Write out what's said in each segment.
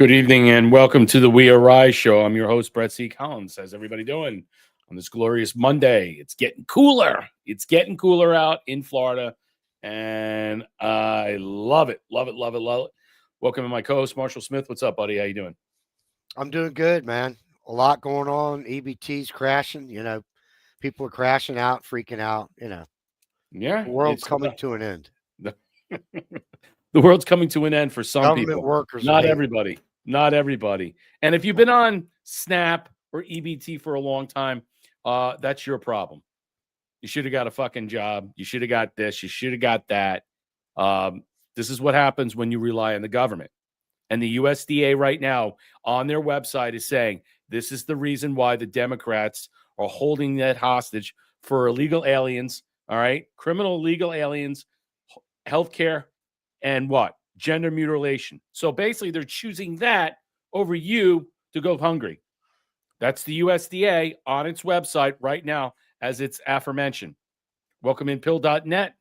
Good evening and welcome to the We Are Rise show. I'm your host, Brett C. Collins. How's everybody doing on this glorious Monday? It's getting cooler. It's getting cooler out in Florida, and I love it. Love it, love it, love it. Welcome to my co-host, Marshall Smith. What's up, buddy? How you doing? I'm doing good, man. A lot going on. EBT's crashing. People are crashing out, freaking out. Yeah, The world's it's coming to an end. the, the world's coming to an end for some Government people. workers are Not hating. everybody. Not everybody. And if you've been on SNAP or EBT for a long time, that's your problem. You should have got a fucking job. You should have got this. You should have got that. This is what happens when you rely on the government. And the USDA right now on their website is saying this is the reason why the Democrats are holding that hostage for illegal aliens, all right? Criminal illegal aliens, healthcare, and what? Gender mutilation. So basically, they're choosing that over you to go hungry. That's the USDA on its website right now, as it's aforementioned. Welcome in pill.net.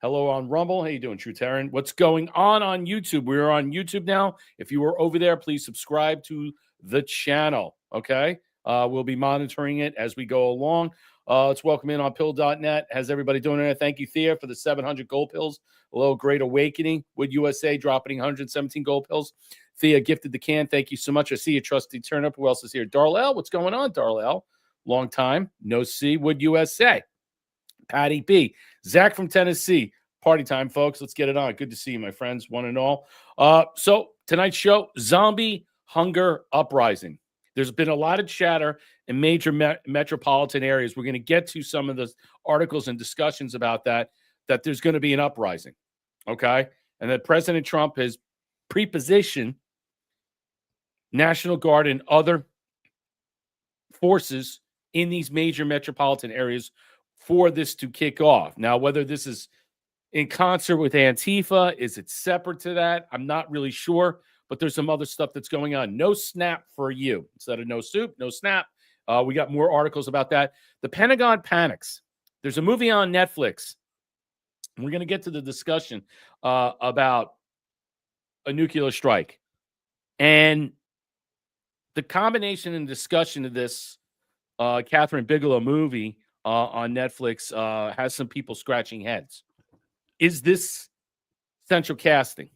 Hello on Rumble. How you doing, True Terran? What's going on YouTube? We're on YouTube now. If you were over there, please subscribe to the channel, okay? We'll be monitoring it as we go along. Let's welcome in on pill.net. How's everybody doing there? Thank you, Thea, for the 700 gold pills. A little great awakening. Wood USA dropping 117 gold pills. Thea gifted the can. Thank you so much. I see you, trusty turnip. Who else is here? Darlell. What's going on, Darlell? Long time. No see. Wood USA. Patty B. Zach from Tennessee. Party time, folks. Let's get it on. Good to see you, my friends, one and all. So tonight's show, zombie hunger uprising. There's been a lot of chatter in major metropolitan areas. We're going to get to some of the articles and discussions about that there's going to be an uprising, okay? And that President Trump has prepositioned National Guard and other forces in these major metropolitan areas for this to kick off. Now, whether this is in concert with Antifa, is it separate to that? I'm not really sure, but there's some other stuff that's going on. No snap for you. Instead of no soup, no snap. We got more articles about that. The Pentagon panics. There's a movie on Netflix. We're going to get to the discussion about a nuclear strike. And the combination and discussion of this Catherine Bigelow movie on Netflix has some people scratching heads. Is this central casting?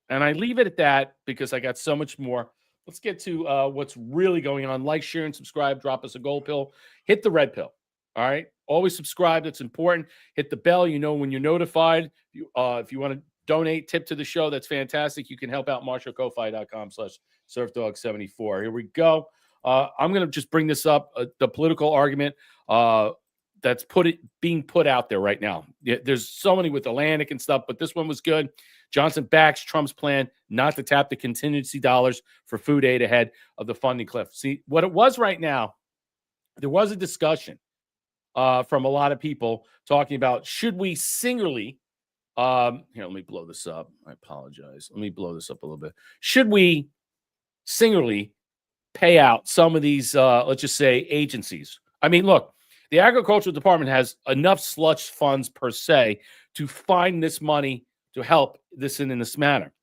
And I leave it at that because I got so much more. Let's get to what's really going on. Like, share, and subscribe. Drop us a gold pill. Hit the red pill. All right? Always subscribe. That's important. Hit the bell. You know when you're notified. If you want to donate, tip to the show, that's fantastic. You can help out marshallkofi.com/surfdog74. Here we go. I'm going to just bring this up, the political argument that's being put out there right now. There's so many with Atlantic and stuff, but this one was good. Johnson backs Trump's plan not to tap the contingency dollars for food aid ahead of the funding cliff. See, what it was right now, there was a discussion from a lot of people talking about, should we singularly, here, let me blow this up. I apologize. Let me blow this up a little bit. Should we singularly pay out some of these, let's just say, agencies? I mean, look, the Agricultural Department has enough slush funds per se to find this money to help this in this manner.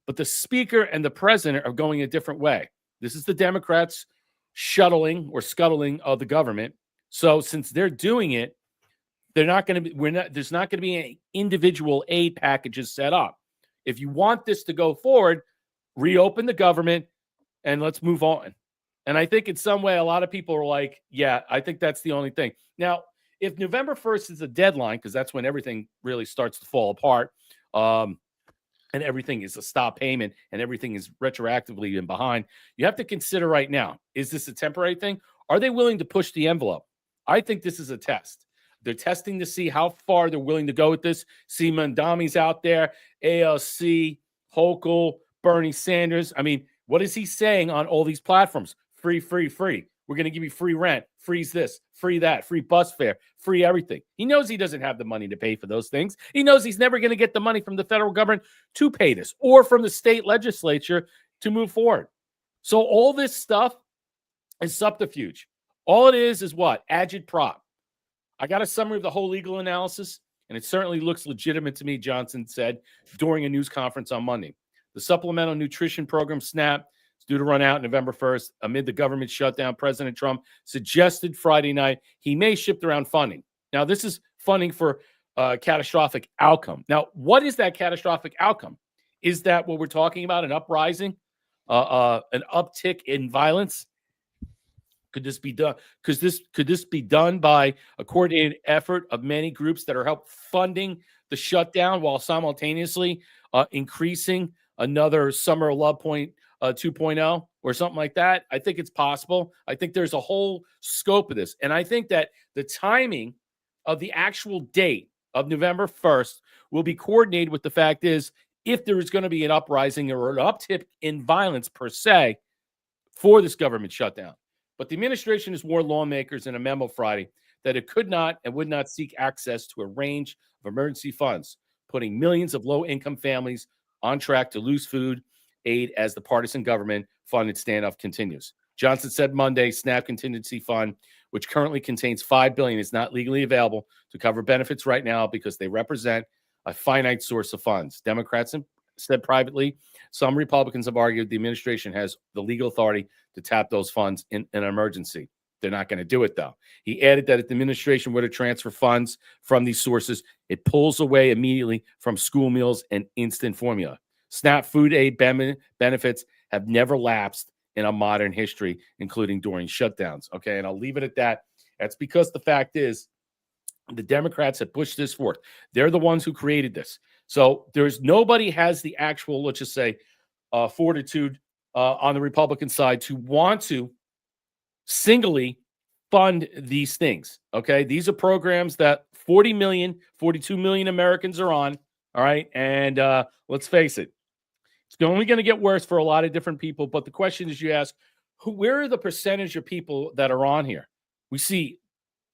But the speaker and the president are going a different way. This is the Democrats shuttling or scuttling of the government. So since they're doing it, they're not going to be, there's not going to be any individual aid packages set up. If you want this to go forward, reopen the government and let's move on. And I think in some way, a lot of people are like, yeah, I think that's the only thing. Now, if November 1st is the deadline, because that's when everything really starts to fall apart, and everything is a stop payment and everything is retroactively in behind, you have to consider right now, is this a temporary thing? Are they willing to push the envelope? I think this is a test. They're testing to see how far they're willing to go with this. See, Mandami's out there, ALC, Hochul, Bernie Sanders. I mean, what is he saying on all these platforms? Free, free, free. We're going to give you free rent, freeze this, free that, free bus fare, free everything. He knows he doesn't have the money to pay for those things. He knows he's never going to get the money from the federal government to pay this or from the state legislature to move forward. So all this stuff is subterfuge. All it is what? Agitprop. I got a summary of the whole legal analysis, and it certainly looks legitimate to me, Johnson said during a news conference on Monday. The Supplemental Nutrition Program, SNAP, is due to run out November 1st. Amid the government shutdown, President Trump suggested Friday night he may shift around funding. Now, this is funding for catastrophic outcome. Now, what is that catastrophic outcome? Is that what we're talking about, an uprising, an uptick in violence? Could this be done? Could this be done by a coordinated effort of many groups that are help funding the shutdown while simultaneously increasing another Summer of Love 2.0 or something like that? I think it's possible. I think there's a whole scope of this. And I think that the timing of the actual date of November 1st will be coordinated with the fact is if there is going to be an uprising or an uptick in violence per se for this government shutdown. But the administration has warned lawmakers in a memo Friday that it could not and would not seek access to a range of emergency funds, putting millions of low-income families on track to lose food aid as the partisan government-funded standoff continues. Johnson said Monday, SNAP Contingency Fund, which currently contains $5 billion, is not legally available to cover benefits right now because they represent a finite source of funds. Democrats said privately, some Republicans have argued the administration has the legal authority to tap those funds in an emergency. They're not going to do it, though. He added that if the administration were to transfer funds from these sources, it pulls away immediately from school meals and instant formula. SNAP food aid benefits have never lapsed in a modern history, including during shutdowns. Okay, and I'll leave it at that. That's because the fact is the Democrats have pushed this forth. They're the ones who created this. So there's nobody has the actual, let's just say, fortitude on the Republican side to want to singly fund these things. Okay, these are programs that 42 million Americans are on. All right, and let's face it, it's only going to get worse for a lot of different people. But the question is, you ask, where are the percentage of people that are on here? We see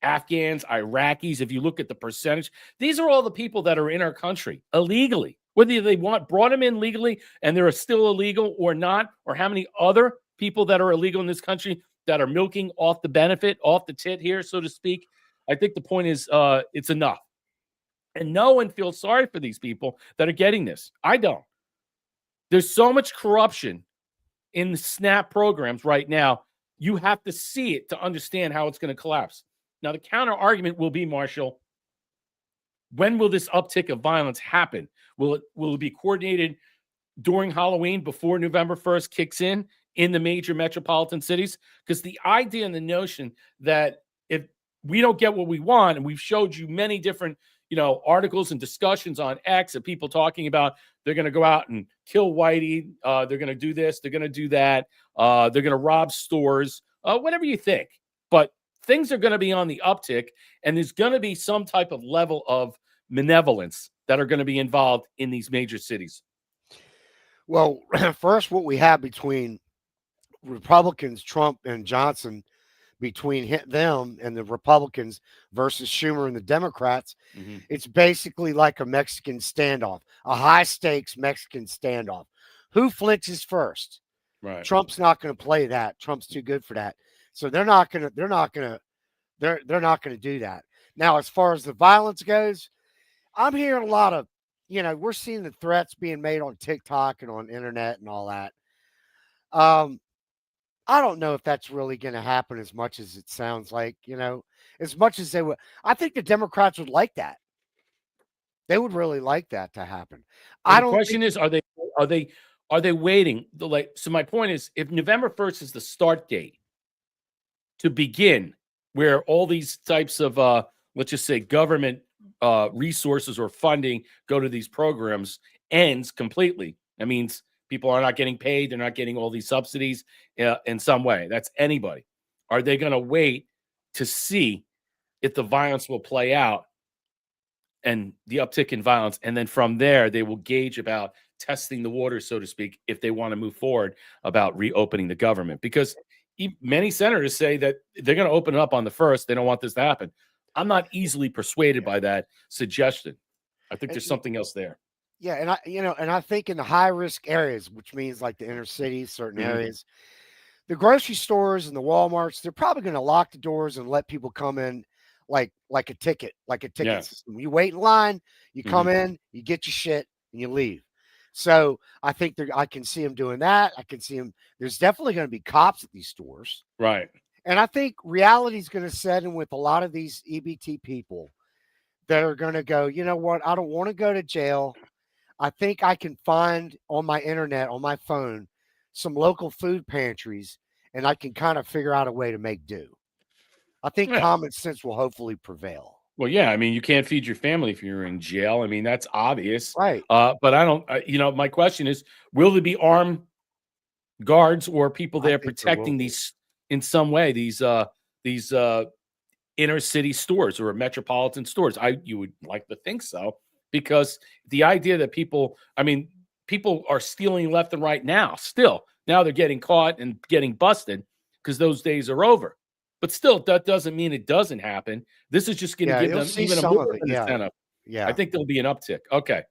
Afghans, Iraqis. If you look at the percentage, these are all the people that are in our country illegally, whether they brought them in legally and they're still illegal or not, or how many other people that are illegal in this country that are milking off the benefit, off the tit here, so to speak. I think the point is it's enough. And no one feels sorry for these people that are getting this. I don't. There's so much corruption in the SNAP programs right now. You have to see it to understand how it's going to collapse. Now, the counter argument will be, Marshall, when will this uptick of violence happen? Will it be coordinated during Halloween before November 1st kicks in the major metropolitan cities? Because the idea and the notion that if we don't get what we want, and we've showed you many different, articles and discussions on X of people talking about they're going to go out and kill Whitey, they're going to do this, they're going to do that, they're going to rob stores, whatever you think. But things are going to be on the uptick, and there's going to be some type of level of malevolence that are going to be involved in these major cities. Well, first, what we have between Republicans, Trump and Johnson, between them and the Republicans versus Schumer and the Democrats, it's basically like a Mexican standoff, a high-stakes Mexican standoff. Who flinches first? Right. Trump's not going to play that. Trump's too good for that. So they're not going to do that. Now, as far as the violence goes, I'm hearing a lot of, we're seeing the threats being made on TikTok and on internet and all that. I don't know if that's really going to happen as much as it sounds like, as much as they would. I think the Democrats would like that. They would really like that to happen. The question is, are they waiting? So my point is, if November 1st is the start date to begin, where all these types of, let's just say, government resources or funding go to these programs ends completely. That means people are not getting paid. They're not getting all these subsidies in some way. That's anybody. Are they going to wait to see if the violence will play out and the uptick in violence? And then from there, they will gauge about testing the water, so to speak, if they want to move forward about reopening the government. Because many senators say that they're going to open it up on the 1st. They don't want this to happen. I'm not easily persuaded by that suggestion. I think there's something else there. Yeah, and I think in the high risk areas, which means like the inner cities, certain areas, the grocery stores and the Walmarts, they're probably going to lock the doors and let people come in like a ticket system. You wait in line, you come in, you get your shit, and you leave. So I think I can see him doing that. I can see him. There's definitely going to be cops at these stores. Right. And I think reality is going to set in with a lot of these EBT people that are going to go, you know what? I don't want to go to jail. I think I can find on my internet, on my phone, some local food pantries, and I can kind of figure out a way to make do. I think Yeah. common sense will hopefully prevail. Well, yeah. I mean, you can't feed your family if you're in jail. I mean, that's obvious. Right. But I don't. My question is, will there be armed guards or people I there think there will protecting be. these in some way? These inner city stores or metropolitan stores. You would like to think so, because the idea that people are stealing left and right now. Still, now they're getting caught and getting busted because those days are over. But still, that doesn't mean it doesn't happen. This is just going to Yeah, give you'll them see even some more of of it. an Yeah. incentive. I Yeah. think there'll be an uptick. Okay.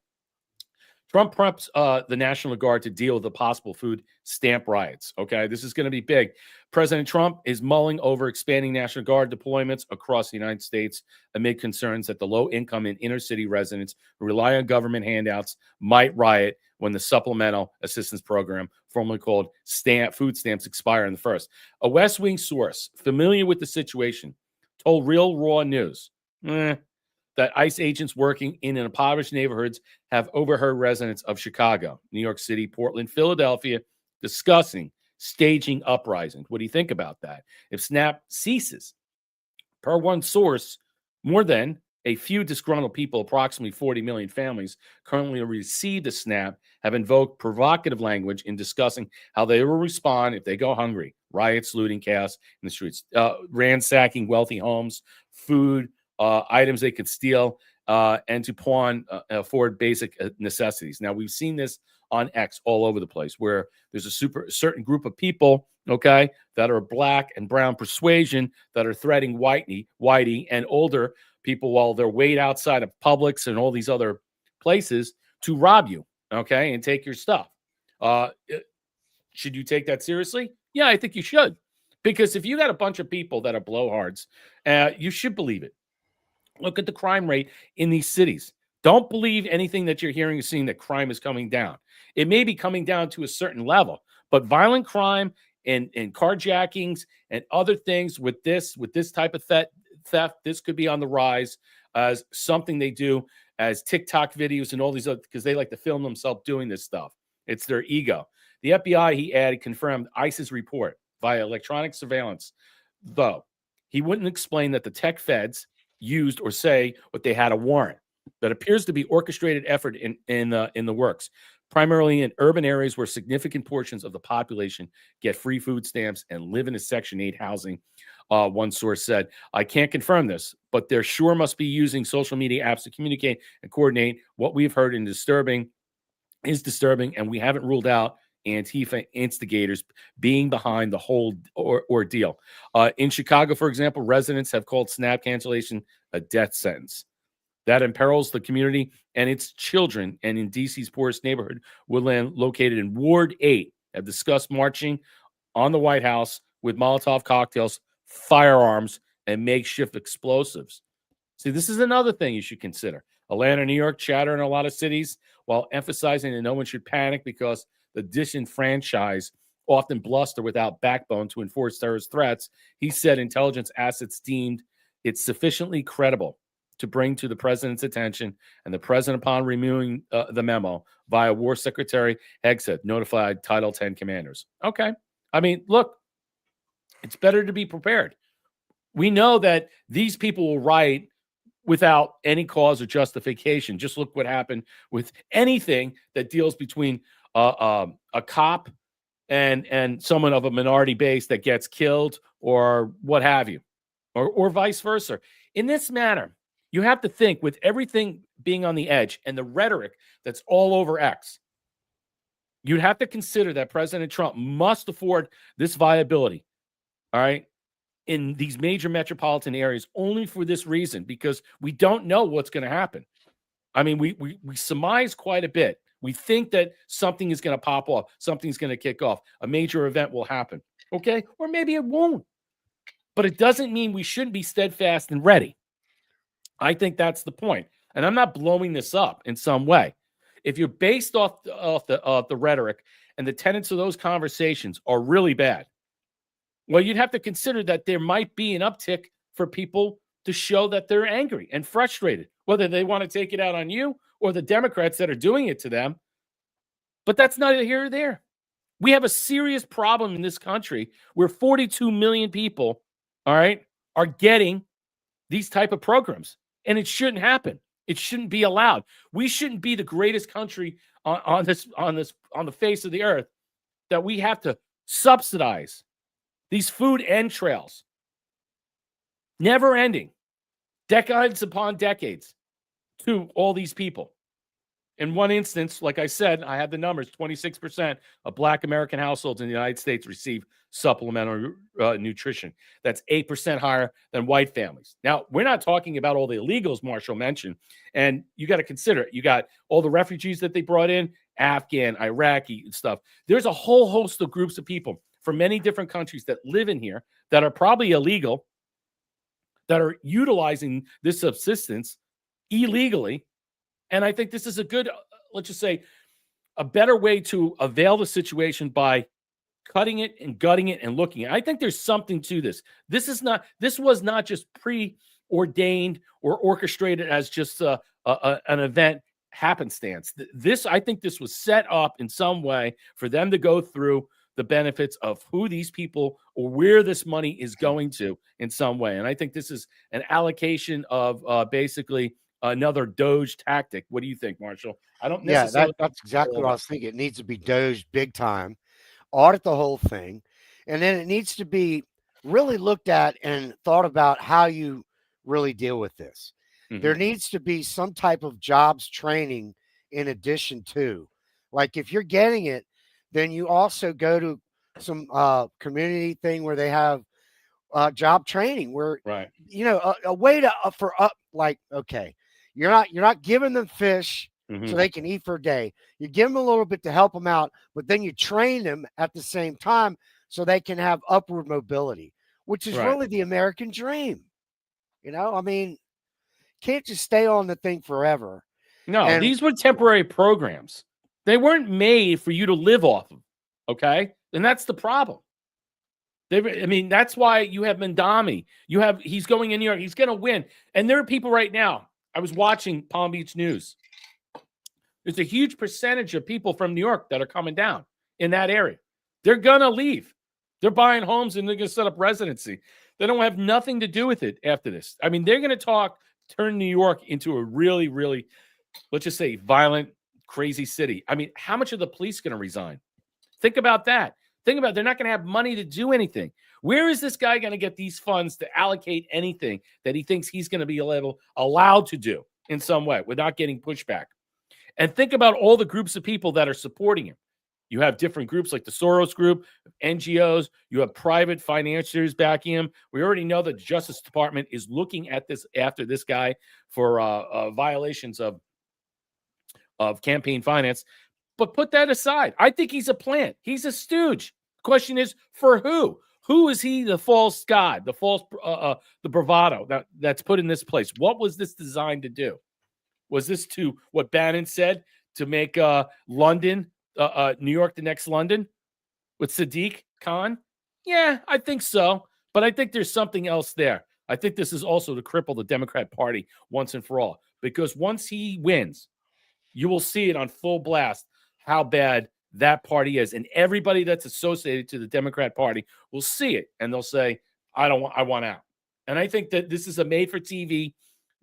Trump preps the National Guard to deal with the possible food stamp riots. Okay, this is going to be big. President Trump is mulling over expanding National Guard deployments across the United States amid concerns that the low-income and inner-city residents who rely on government handouts might riot when the Supplemental Assistance Program, formerly called food stamps, expire on the 1st. A West Wing source familiar with the situation told Real Raw News that ICE agents working in impoverished neighborhoods have overheard residents of Chicago, New York City, Portland, Philadelphia discussing staging uprisings. What do you think about that? If SNAP ceases, per one source, more than a few disgruntled people, approximately 40 million families, currently receive the SNAP, have invoked provocative language in discussing how they will respond if they go hungry. Riots, looting, chaos in the streets, ransacking wealthy homes, food, items they could steal, and to pawn afford basic necessities. Now, we've seen this on X all over the place, where there's a certain group of people, okay, that are black and brown persuasion that are threatening whitey, and older people while they're wait outside of Publix and all these other places to rob you, okay, and take your stuff. Should you take that seriously? Yeah, I think you should. Because if you got a bunch of people that are blowhards, you should believe it. Look at the crime rate in these cities. Don't believe anything that you're hearing or seeing that crime is coming down. It may be coming down to a certain level, but violent crime and carjackings and other things with this type of theft, this could be on the rise as something they do as TikTok videos and all these other, because they like to film themselves doing this stuff. It's their ego. The FBI, he added, confirmed ICE's report via electronic surveillance, though he wouldn't explain that the tech feds used or say what they had a warrant. That appears to be orchestrated effort in the works, primarily in urban areas where significant portions of the population get free food stamps and live in a Section 8 housing. One source said, "I can't confirm this, but there sure must be using social media apps to communicate and coordinate. What we've heard is disturbing, and we haven't ruled out Antifa instigators being behind the whole ordeal." In Chicago, for example, residents have called SNAP cancellation a death sentence that imperils the community and its children. And in DC's poorest neighborhood, Woodland, located in Ward 8, have discussed marching on the White House with Molotov cocktails, firearms, and makeshift explosives. See, this is another thing you should consider. Atlanta, New York chatter in a lot of cities while emphasizing that no one should panic because the disenfranchised often bluster without backbone to enforce terrorist threats. He said intelligence assets deemed it sufficiently credible to bring to the president's attention, and the president, upon reviewing the memo via War Secretary Hegseth, notified Title 10 commanders. Okay. I mean, look, it's better to be prepared. We know that these people will riot without any cause or justification. Just look what happened with anything that deals between a cop and someone of a minority base that gets killed or what have you, or vice versa. In this manner, you have to think, with everything being on the edge and the rhetoric that's all over X, you'd have to consider that President Trump must afford this viability, all right, in these major metropolitan areas only for this reason, because we don't know what's going to happen. I mean, we surmise quite a bit. We think that something is going to pop off, something's going to kick off, a major event will happen, okay? Or maybe it won't. But it doesn't mean we shouldn't be steadfast and ready. I think that's the point. And I'm not blowing this up in some way. if you're based off the rhetoric and the tenets of those conversations are really bad, well, you'd have to consider that there might be an uptick for people to show that they're angry and frustrated, whether they want to take it out on you or the Democrats that are doing it to them. But that's neither here or there. We have a serious problem in this country where 42 million people, all right, are getting these type of programs, and it shouldn't happen. It shouldn't be allowed. We shouldn't be the greatest country on the face of the earth that we have to subsidize these food entrails, never ending, decades upon decades, to all these people. In one instance, like I said, I have the numbers, 26% of Black American households in the United States receive supplemental nutrition. That's 8% higher than white families. Now, we're not talking about all the illegals Marshall mentioned, and you got to consider it. You got all the refugees that they brought in, Afghan, Iraqi stuff. There's a whole host of groups of people from many different countries that live in here that are probably illegal, that are utilizing this subsistence illegally. And I think this is a good, let's just say, a better way to avail the situation by cutting it and gutting it and looking at it. I think there's something to this. This was not just preordained or orchestrated as just an event happenstance. I think this was set up in some way for them to go through the benefits of who these people or where this money is going to in some way. And I think this is an allocation of basically another Doge tactic. What do you think, Marshall? I don't necessarily. Yeah, that's exactly what I was thinking. It needs to be Doge big time, audit the whole thing, and then it needs to be really looked at and thought about how you really deal with this. Mm-hmm. There needs to be some type of jobs training in addition to, like, if you're getting it, then you also go to some community thing where they have job training, where right, a way to okay, you're not giving them fish so they can eat for a day. You give them a little bit to help them out, but then you train them at the same time so they can have upward mobility, which is really the American dream. I mean, can't just stay on the thing forever. No, these were temporary programs. They weren't made for you to live off of, okay? And that's the problem. That's why you have Mandami. He's going in New York. He's going to win. And there are people right now. I was watching Palm Beach News. There's a huge percentage of people from New York that are coming down in that area. They're going to leave. They're buying homes and they're going to set up residency. They don't have nothing to do with it after this. I mean, they're going to turn New York into a really, really, let's just say, violent, crazy city. I mean, how much are the police going to resign? Think about that. They're not going to have money to do anything. Where is this guy going to get these funds to allocate anything that he thinks he's going to be allowed to do in some way without getting pushback? And think about all the groups of people that are supporting him. You have different groups like the Soros Group, NGOs. You have private financiers backing him. We already know the Justice Department is looking at this after this guy for violations of campaign finance. But put that aside. I think he's a plant. He's a stooge. The question is, for who? Who is he the false god, the bravado that's put in this place? What was this designed to do? Was this to what Bannon said, to make London, New York, the next London with Sadiq Khan? Yeah, I think so. But I think there's something else there. I think this is also to cripple the Democrat Party once and for all. Because once he wins, you will see it on full blast how bad that party is. And everybody that's associated to the Democrat Party will see it. And they'll say, I want out. And I think that this is a made-for-TV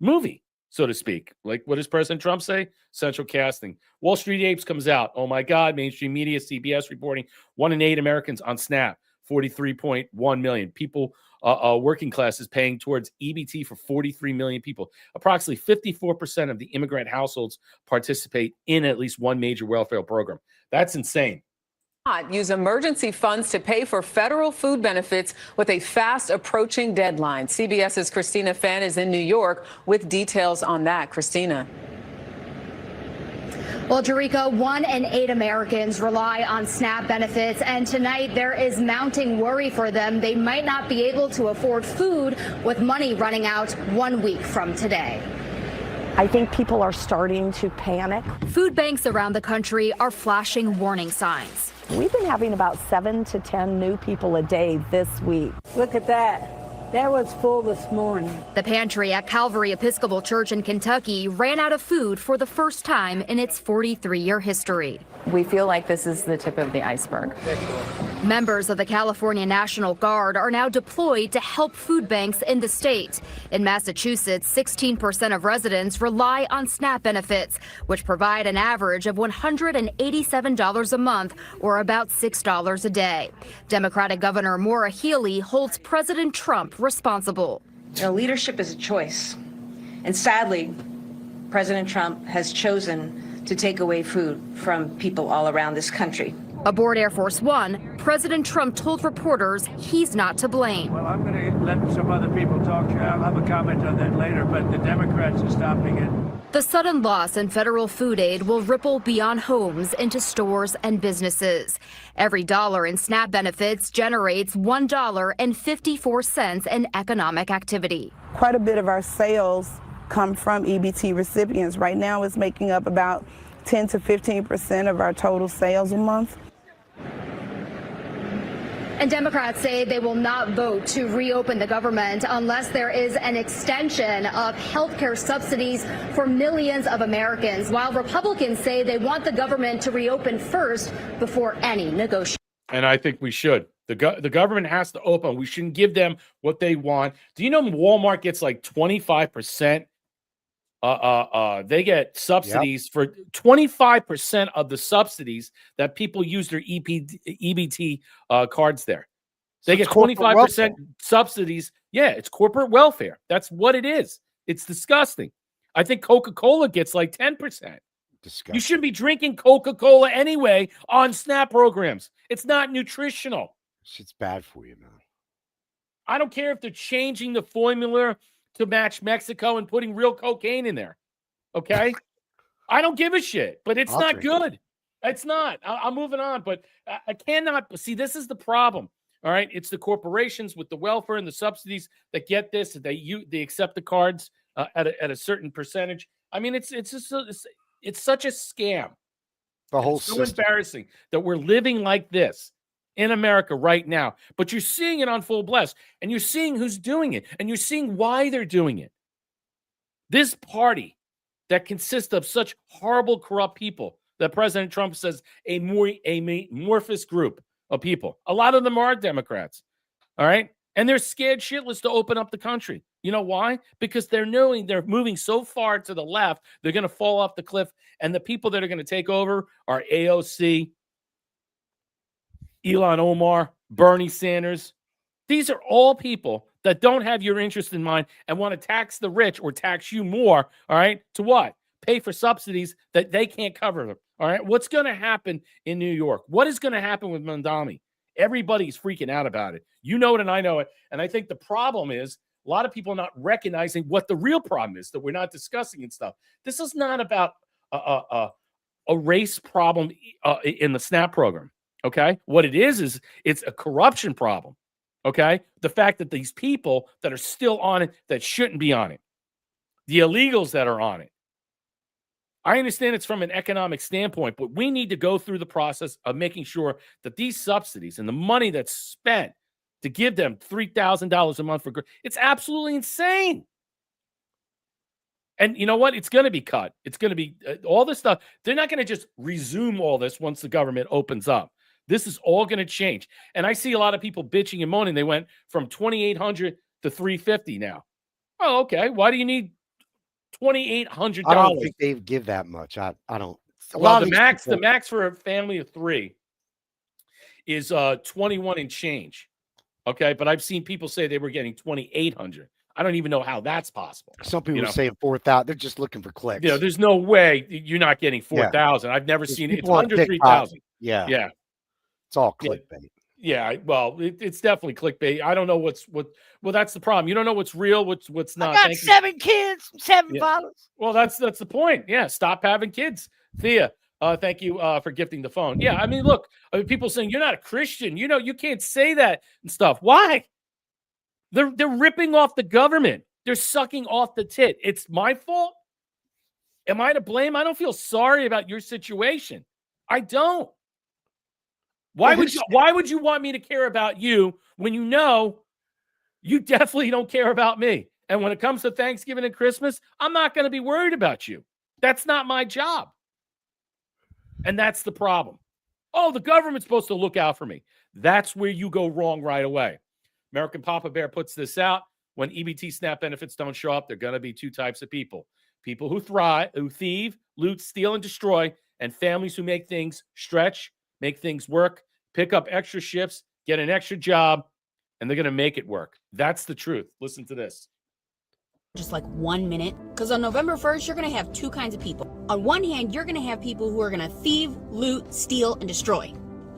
movie, so to speak. Like, what does President Trump say? Central casting. Wall Street Apes comes out. Oh, my God. Mainstream media, CBS reporting 1 in 8 Americans on SNAP, 43.1 million. People, working class is paying towards EBT for 43 million people. Approximately 54% of the immigrant households participate in at least one major welfare program. That's insane. Use emergency funds to pay for federal food benefits with a fast approaching deadline. CBS's Christina Fenn is in New York with details on that. Christina. Well, Jericho, 1 in 8 Americans rely on SNAP benefits, and tonight there is mounting worry for them. They might not be able to afford food with money running out 1 week from today. I think people are starting to panic. Food banks around the country are flashing warning signs. We've been having about 7 to 10 new people a day this week. Look at that. That was full this morning. The pantry at Calvary Episcopal Church in Kentucky ran out of food for the first time in its 43-year history. We feel like this is the tip of the iceberg. Members of the California National Guard are now deployed to help food banks in the state. In Massachusetts, 16% of residents rely on SNAP benefits, which provide an average of $187 a month, or about $6 a day. Democratic Governor Maura Healey holds President Trump responsible. You know, leadership is a choice. And sadly, President Trump has chosen to take away food from people all around this country. Aboard Air Force One, President Trump told reporters he's not to blame. Well, I'm going to let some other people talk to you. I'll have a comment on that later, but the Democrats are stopping it. The sudden loss in federal food aid will ripple beyond homes into stores and businesses. Every dollar in SNAP benefits generates $1.54 in economic activity. Quite a bit of our sales come from EBT recipients. Right now it's making up about 10 to 15% of our total sales a month. And Democrats say they will not vote to reopen the government unless there is an extension of health care subsidies for millions of Americans, while Republicans say they want the government to reopen first before any negotiation. And I think we should. The government has to open. We shouldn't give them what they want. Do you know Walmart gets like 25%? They get subsidies for 25% of the subsidies that people use their EBT cards there. They get 25% subsidies. Yeah, it's corporate welfare. That's what it is. It's disgusting. I think Coca-Cola gets like 10%. Disgusting. You shouldn't be drinking Coca-Cola anyway on SNAP programs. It's not nutritional. It's bad for you, man. I don't care if they're changing the formula to match Mexico and putting real cocaine in there. Okay? I don't give a shit, but it's not good. It's not. I'm moving on, but I cannot see. This is the problem. All right. It's the corporations with the welfare and the subsidies that get this. They accept the cards at a certain percentage. I mean, it's such a scam. The whole it's so system. Embarrassing that we're living like this in America right now, but you're seeing it on full blast, and you're seeing who's doing it, and you're seeing why they're doing it. This party that consists of such horrible, corrupt people that President Trump says a amorphous group of people. A lot of them are Democrats, all right? And they're scared shitless to open up the country. You know why? Because they're knowing they're moving so far to the left, they're going to fall off the cliff, and the people that are going to take over are AOC, Ilhan Omar, Bernie Sanders. These are all people that don't have your interest in mind and want to tax the rich or tax you more, all right? To what? Pay for subsidies that they can't cover them, all right? What's going to happen in New York? What is going to happen with Mondami? Everybody's freaking out about it. You know it and I know it. And I think the problem is a lot of people are not recognizing what the real problem is that we're not discussing and stuff. This is not about a race problem in the SNAP program. Okay, what it is it's a corruption problem. Okay, the fact that these people that are still on it that shouldn't be on it, the illegals that are on it. I understand it's from an economic standpoint, but we need to go through the process of making sure that these subsidies and the money that's spent to give them $3,000 a month it's absolutely insane. And you know what? It's going to be cut. It's going to be all this stuff. They're not going to just resume all this once the government opens up. This is all going to change. And I see a lot of people bitching and moaning. They went from $2,800 to $350 now. Oh, okay. Why do you need $2,800? I don't think they give that much. I don't. Well, the max for a family of three is 21 and change. Okay, but I've seen people say they were getting $2,800. I don't even know how that's possible. Some people are saying 4,000. They're just looking for clicks. Yeah, there's no way you're not getting 4,000. I've never seen it. It's under 3,000. Yeah. It's all clickbait. Yeah, well, it's definitely clickbait. I don't know what's. Well, that's the problem. You don't know what's real, what's not. I got 7 kids, 7 fathers. Well, that's the point. Yeah, stop having kids. Thea, thank you for gifting the phone. Yeah, I mean, look, people saying you're not a Christian. You know, you can't say that and stuff. Why? They're ripping off the government. They're sucking off the tit. It's my fault. Am I to blame? I don't feel sorry about your situation. I don't. Why would you want me to care about you when you know you definitely don't care about me? And when it comes to Thanksgiving and Christmas, I'm not going to be worried about you. That's not my job. And that's the problem. Oh, the government's supposed to look out for me. That's where you go wrong right away. American Papa Bear puts this out. When EBT SNAP benefits don't show up, there are going to be two types of people. People who thrive, who thieve, loot, steal, and destroy, and families who make things stretch, make things work, pick up extra shifts, get an extra job, and they're going to make it work. That's the truth. Listen to this. Just like 1 minute, because on November 1st, you're going to have two kinds of people. On one hand, you're going to have people who are going to thieve, loot, steal, and destroy.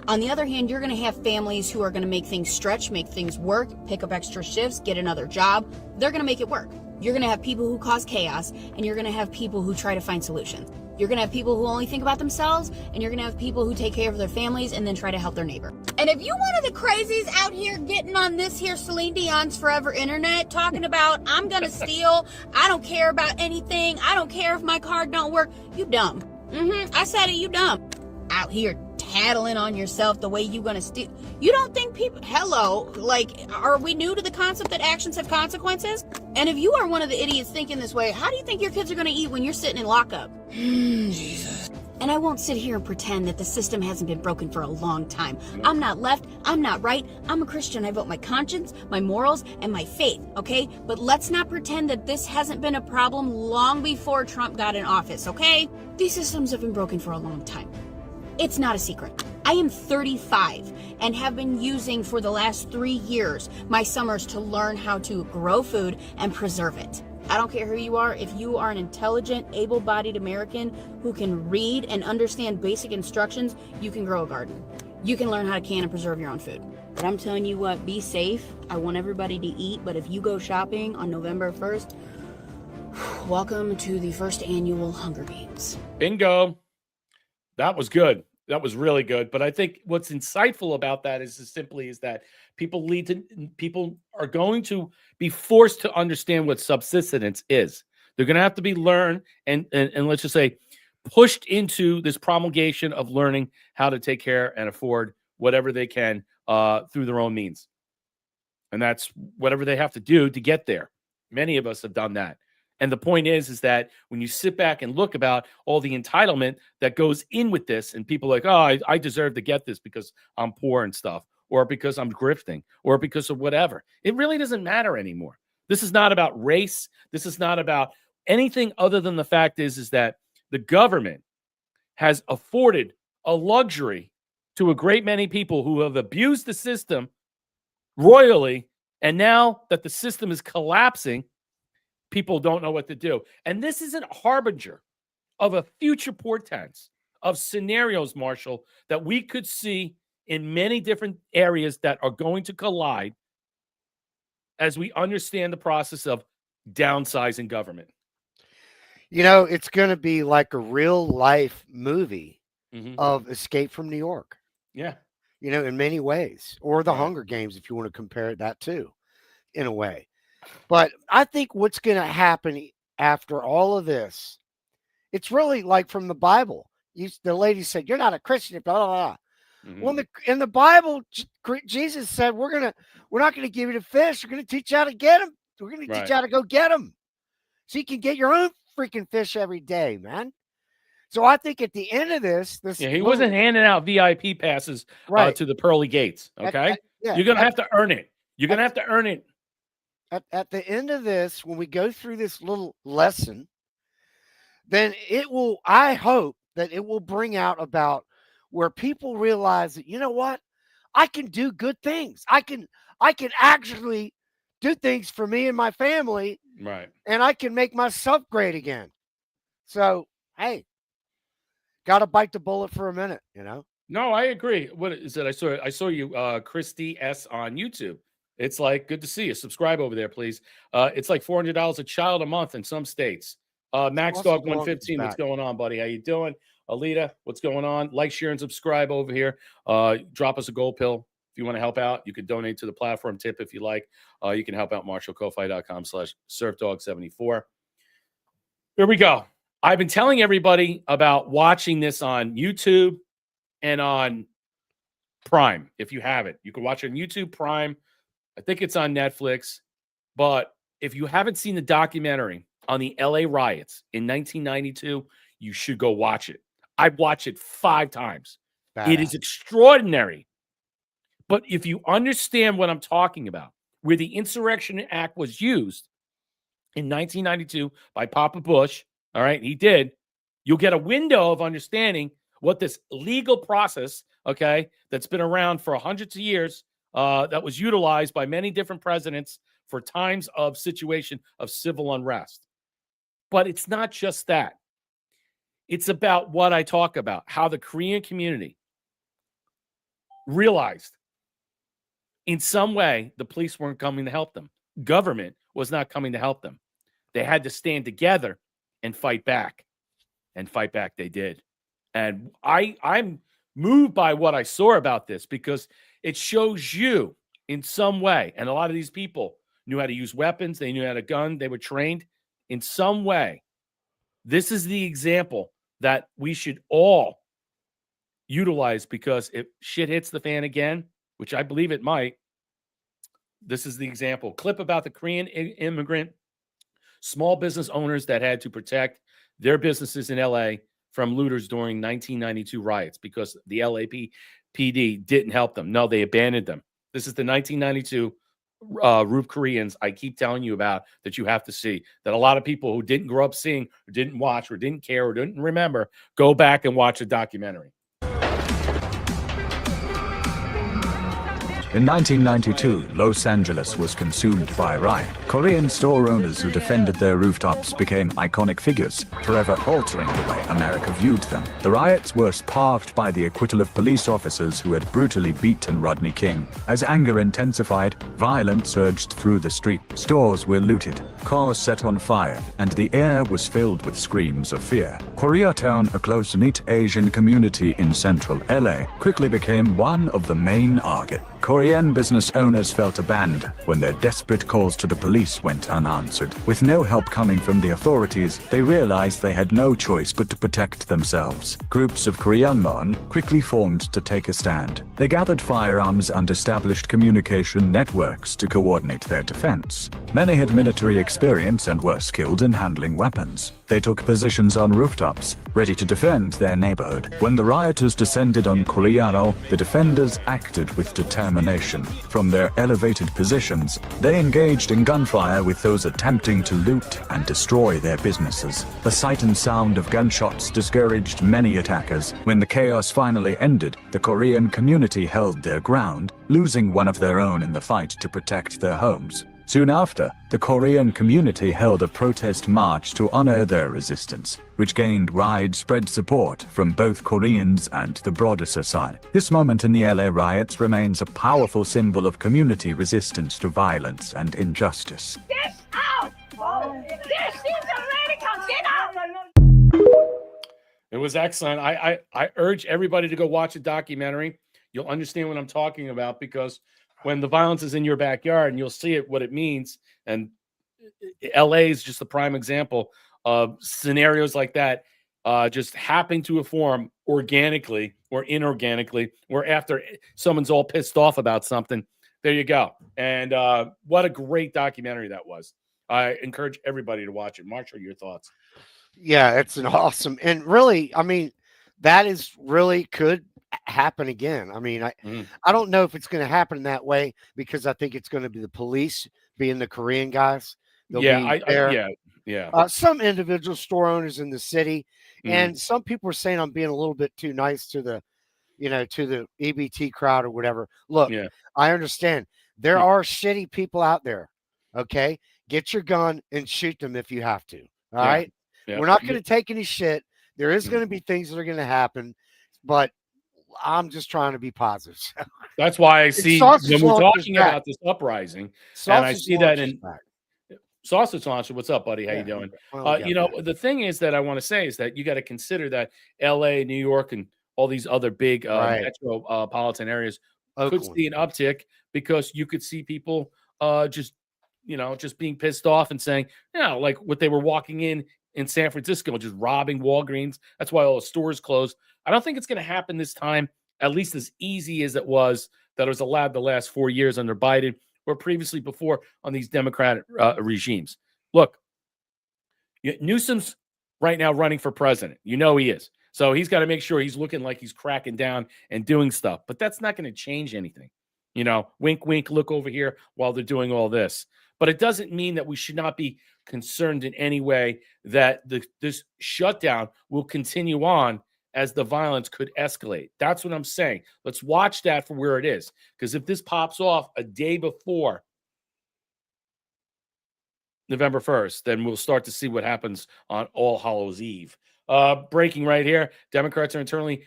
On the other hand, you're going to have families who are going to make things stretch, make things work, pick up extra shifts, get another job. They're going to make it work. You're going to have people who cause chaos, and you're going to have people who try to find solutions. You're going to have people who only think about themselves, and you're going to have people who take care of their families and then try to help their neighbor. And if you one of the crazies out here getting on this here Celine Dion's Forever Internet talking about, I'm going to steal, I don't care about anything, I don't care if my card don't work, you dumb. I said it, you dumb. Out here tattling on yourself the way you going to steal. You don't think people, hello, like, are we new to the concept that actions have consequences? And if you are one of the idiots thinking this way, how do you think your kids are going to eat when you're sitting in lockup? Jesus. And I won't sit here and pretend that the system hasn't been broken for a long time. I'm not left, I'm not right, I'm a Christian. I vote my conscience, my morals, and my faith, okay? But let's not pretend that this hasn't been a problem long before Trump got in office, okay? These systems have been broken for a long time. It's not a secret. I am 35 and have been using for the last 3 years my summers to learn how to grow food and preserve it. I don't care who you are. If you are an intelligent, able-bodied American who can read and understand basic instructions, you can grow a garden. You can learn how to can and preserve your own food. But I'm telling you what, be safe. I want everybody to eat, but if you go shopping on November 1st, welcome to the first annual Hunger Games. Bingo. That was good. That was really good. But I think what's insightful about that is that people are going to be forced to understand what subsistence is. They're going to have to be learned and let's just say pushed into this promulgation of learning how to take care and afford whatever they can through their own means. And that's whatever they have to do to get there. Many of us have done that. And the point is that when you sit back and look about all the entitlement that goes in with this, and people are like, oh, I deserve to get this because I'm poor and stuff, or because I'm grifting, or because of whatever. It really doesn't matter anymore. This is not about race. This is not about anything other than the fact is that the government has afforded a luxury to a great many people who have abused the system royally. And now that the system is collapsing, people don't know what to do. And this is a harbinger of a future portents of scenarios, Marshall, that we could see in many different areas that are going to collide as we understand the process of downsizing government. You know, it's going to be like a real life movie of Escape from New York. Yeah. You know, in many ways. Or the Hunger Games, if you want to compare that too, in a way. But I think what's going to happen after all of this, it's really like from the Bible. The lady said, "You're not a Christian." Blah blah blah. Well, in the Bible, Jesus said, "We're not going to give you the fish. We're going to teach you how to get them. We're going to teach you how to go get them, so you can get your own freaking fish every day, man." So I think at the end of this, he wasn't handing out VIP passes to the pearly gates. Okay, you're going to have to earn it. You're going to have to earn it. At the end of this, when we go through this little lesson, then I hope that it will bring out about where people realize that, you know what, I can do good things. I can actually do things for me and my family. Right. And I can make myself great again. So, hey, got to bite the bullet for a minute, you know? No, I agree. What is it? I saw you, Christy S on YouTube. It's like, good to see you. Subscribe over there, please. It's like $400 a child a month in some states. Max Dog 115, what's going on, buddy? How you doing? Alita, what's going on? Like, share, and subscribe over here. Drop us a gold pill if you want to help out. You could donate to the platform tip if you like. You can help out MarshallKofi.com/surfdog74. Here we go. I've been telling everybody about watching this on YouTube and on Prime. If you have it, you can watch it on YouTube Prime. I think it's on Netflix. But if you haven't seen the documentary on the LA riots in 1992, you should go watch it. I've watched it 5 times. It is extraordinary. But if you understand what I'm talking about, where the Insurrection Act was used in 1992 by Papa Bush, all right, he did, you'll get a window of understanding what this legal process, okay, that's been around for hundreds of years, that was utilized by many different presidents for times of situation of civil unrest. But it's not just that. It's about what I talk about, how the Korean community realized in some way the police weren't coming to help them. Government was not coming to help them. They had to stand together and fight back. And fight back they did. And I'm moved by what I saw about this because it shows you in some way, and a lot of these people knew how to use weapons, they knew how to gun, they were trained in some way. This is the example that we should all utilize, because if shit hits the fan again, which I believe it might, this is the example. Clip about the Korean immigrant small business owners that had to protect their businesses in LA from looters during 1992 riots because the LAPD didn't help them. No, they abandoned them. This is the 1992 Roof Koreans I keep telling you about that you have to see, that a lot of people who didn't grow up seeing or didn't watch or didn't care or didn't remember, go back and watch a documentary. In 1992, Los Angeles was consumed by a riot. Korean store owners who defended their rooftops became iconic figures, forever altering the way America viewed them. The riots were sparked by the acquittal of police officers who had brutally beaten Rodney King. As anger intensified, violence surged through the street. Stores were looted, cars set on fire, and the air was filled with screams of fear. Koreatown, a close-knit Asian community in central LA, quickly became one of the main targets. Korean business owners felt abandoned when their desperate calls to the police went unanswered. With no help coming from the authorities, they realized they had no choice but to protect themselves. Groups of Koreanmon quickly formed to take a stand. They gathered firearms and established communication networks to coordinate their defense. Many had military experience and were skilled in handling weapons. They took positions on rooftops, ready to defend their neighborhood. When the rioters descended on Koreano, the defenders acted with determination. From their elevated positions, they engaged in gunfire with those attempting to loot and destroy their businesses. The sight and sound of gunshots discouraged many attackers. When the chaos finally ended, the Korean community held their ground, losing one of their own in the fight to protect their homes. Soon after, the Korean community held a protest march to honor their resistance, which gained widespread support from both Koreans and the broader society. This moment in the LA riots remains a powerful symbol of community resistance to violence and injustice. Get out! This is America! Get out! It was excellent. I urge everybody to go watch a documentary. You'll understand what I'm talking about, because when the violence is in your backyard and you'll see it, what it means. And LA is just a prime example of scenarios like that just happen to form organically or inorganically, where after someone's all pissed off about something, there you go. And what a great documentary that was. I encourage everybody to watch it. Marshall, your thoughts? Yeah, it's an awesome, and really, I mean, that is really could happen again. I mean, I don't know if it's going to happen that way, because I think it's going to be the police being the Korean guys. They'll be some individual store owners in the city, and some people are saying I'm being a little bit too nice to the, to the EBT crowd or whatever. Look, I understand there are shitty people out there. Okay, get your gun and shoot them if you have to. All right, we're not going to take any shit. There is going to be things that are going to happen, but I'm just trying to be positive. That's why I see when we're talking about this uprising, and I see that in Sausage Launcher. What's up, buddy? How you doing? The thing is that I want to say is that you got to consider that LA, New York, and all these other big metropolitan areas could see an uptick, because you could see people just being pissed off and saying, like what they were walking in in San Francisco, just robbing Walgreens. That's why all the stores closed. I don't think it's going to happen this time, at least as easy as it was allowed the last 4 years under Biden or previously before on these Democratic regimes. Look, Newsom's right now running for president. You know he is. So he's got to make sure he's looking like he's cracking down and doing stuff. But that's not going to change anything. You know, wink, wink, look over here while they're doing all this. But it doesn't mean that we should not be concerned in any way that this shutdown will continue on as the violence could escalate. That's what I'm saying. Let's watch that for where it is. Because if this pops off a day before November 1st, then we'll start to see what happens on All Hallows Eve. Breaking right here. Democrats are internally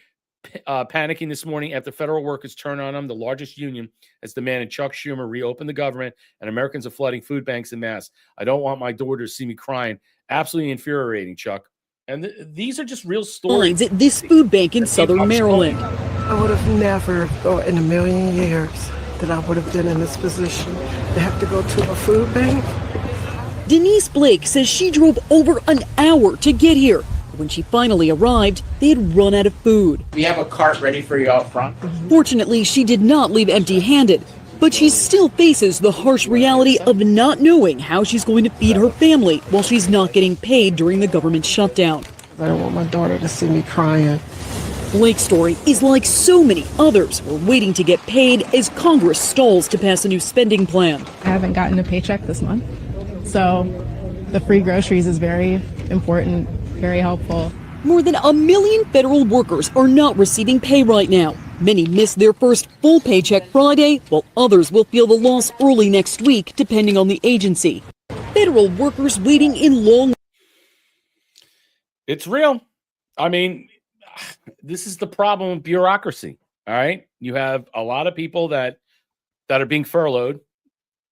panicking this morning after federal workers turn on them. The largest union has demanded Chuck Schumer reopen the government, and Americans are flooding food banks en masse. I don't want my daughter to see me crying. Absolutely infuriating, Chuck. And these are just real stories. At this food bank in Southern Maryland. I would have never thought in a million years that I would have been in this position to have to go to a food bank. Denise Blake says she drove over an hour to get here. When she finally arrived, they had run out of food. We have a cart ready for you out front. Fortunately, she did not leave empty-handed, but she still faces the harsh reality of not knowing how she's going to feed her family while she's not getting paid during the government shutdown. I don't want my daughter to see me crying. Blake's story is like so many others who are waiting to get paid as Congress stalls to pass a new spending plan. I haven't gotten a paycheck this month, so the free groceries is very important. Very helpful. More than 1 million federal workers are not receiving pay right now. Many missed their first full paycheck Friday, while others will feel the loss early next week, depending on the agency. Federal workers waiting in long. It's real. I mean, this is the problem with bureaucracy. All right. You have a lot of people that are being furloughed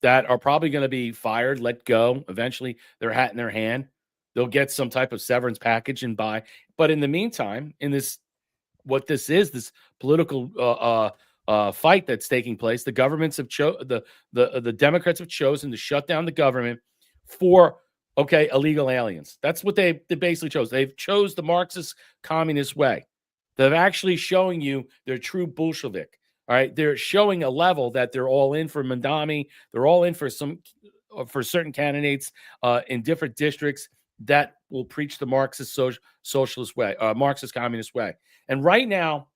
that are probably going to be fired, let go. Eventually, their hat in their hand. They'll get some type of severance package and buy. But in the meantime, in this political fight that's taking place, the governments have the Democrats have chosen to shut down the government for illegal aliens. That's what they basically chose. They've chose the Marxist communist way. They're actually showing you their true Bolshevik. All right, they're showing a level that they're all in for Mandami. They're all in for certain candidates in different districts that will preach the Marxist socialist way, Marxist communist way. And right now,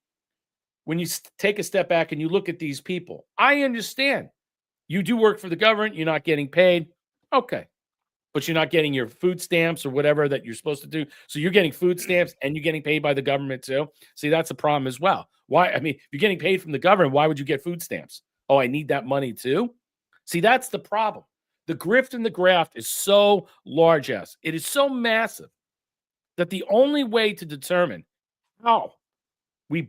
when you take a step back and you look at these people, I understand you do work for the government, you're not getting paid. Okay. But you're not getting your food stamps or whatever that you're supposed to do. So you're getting food stamps and you're getting paid by the government too. See, that's a problem as well. Why? I mean, if you're getting paid from the government, why would you get food stamps? Oh, I need that money too. See, that's the problem. The grift and the graft is so large, it is so massive that the only way to determine how we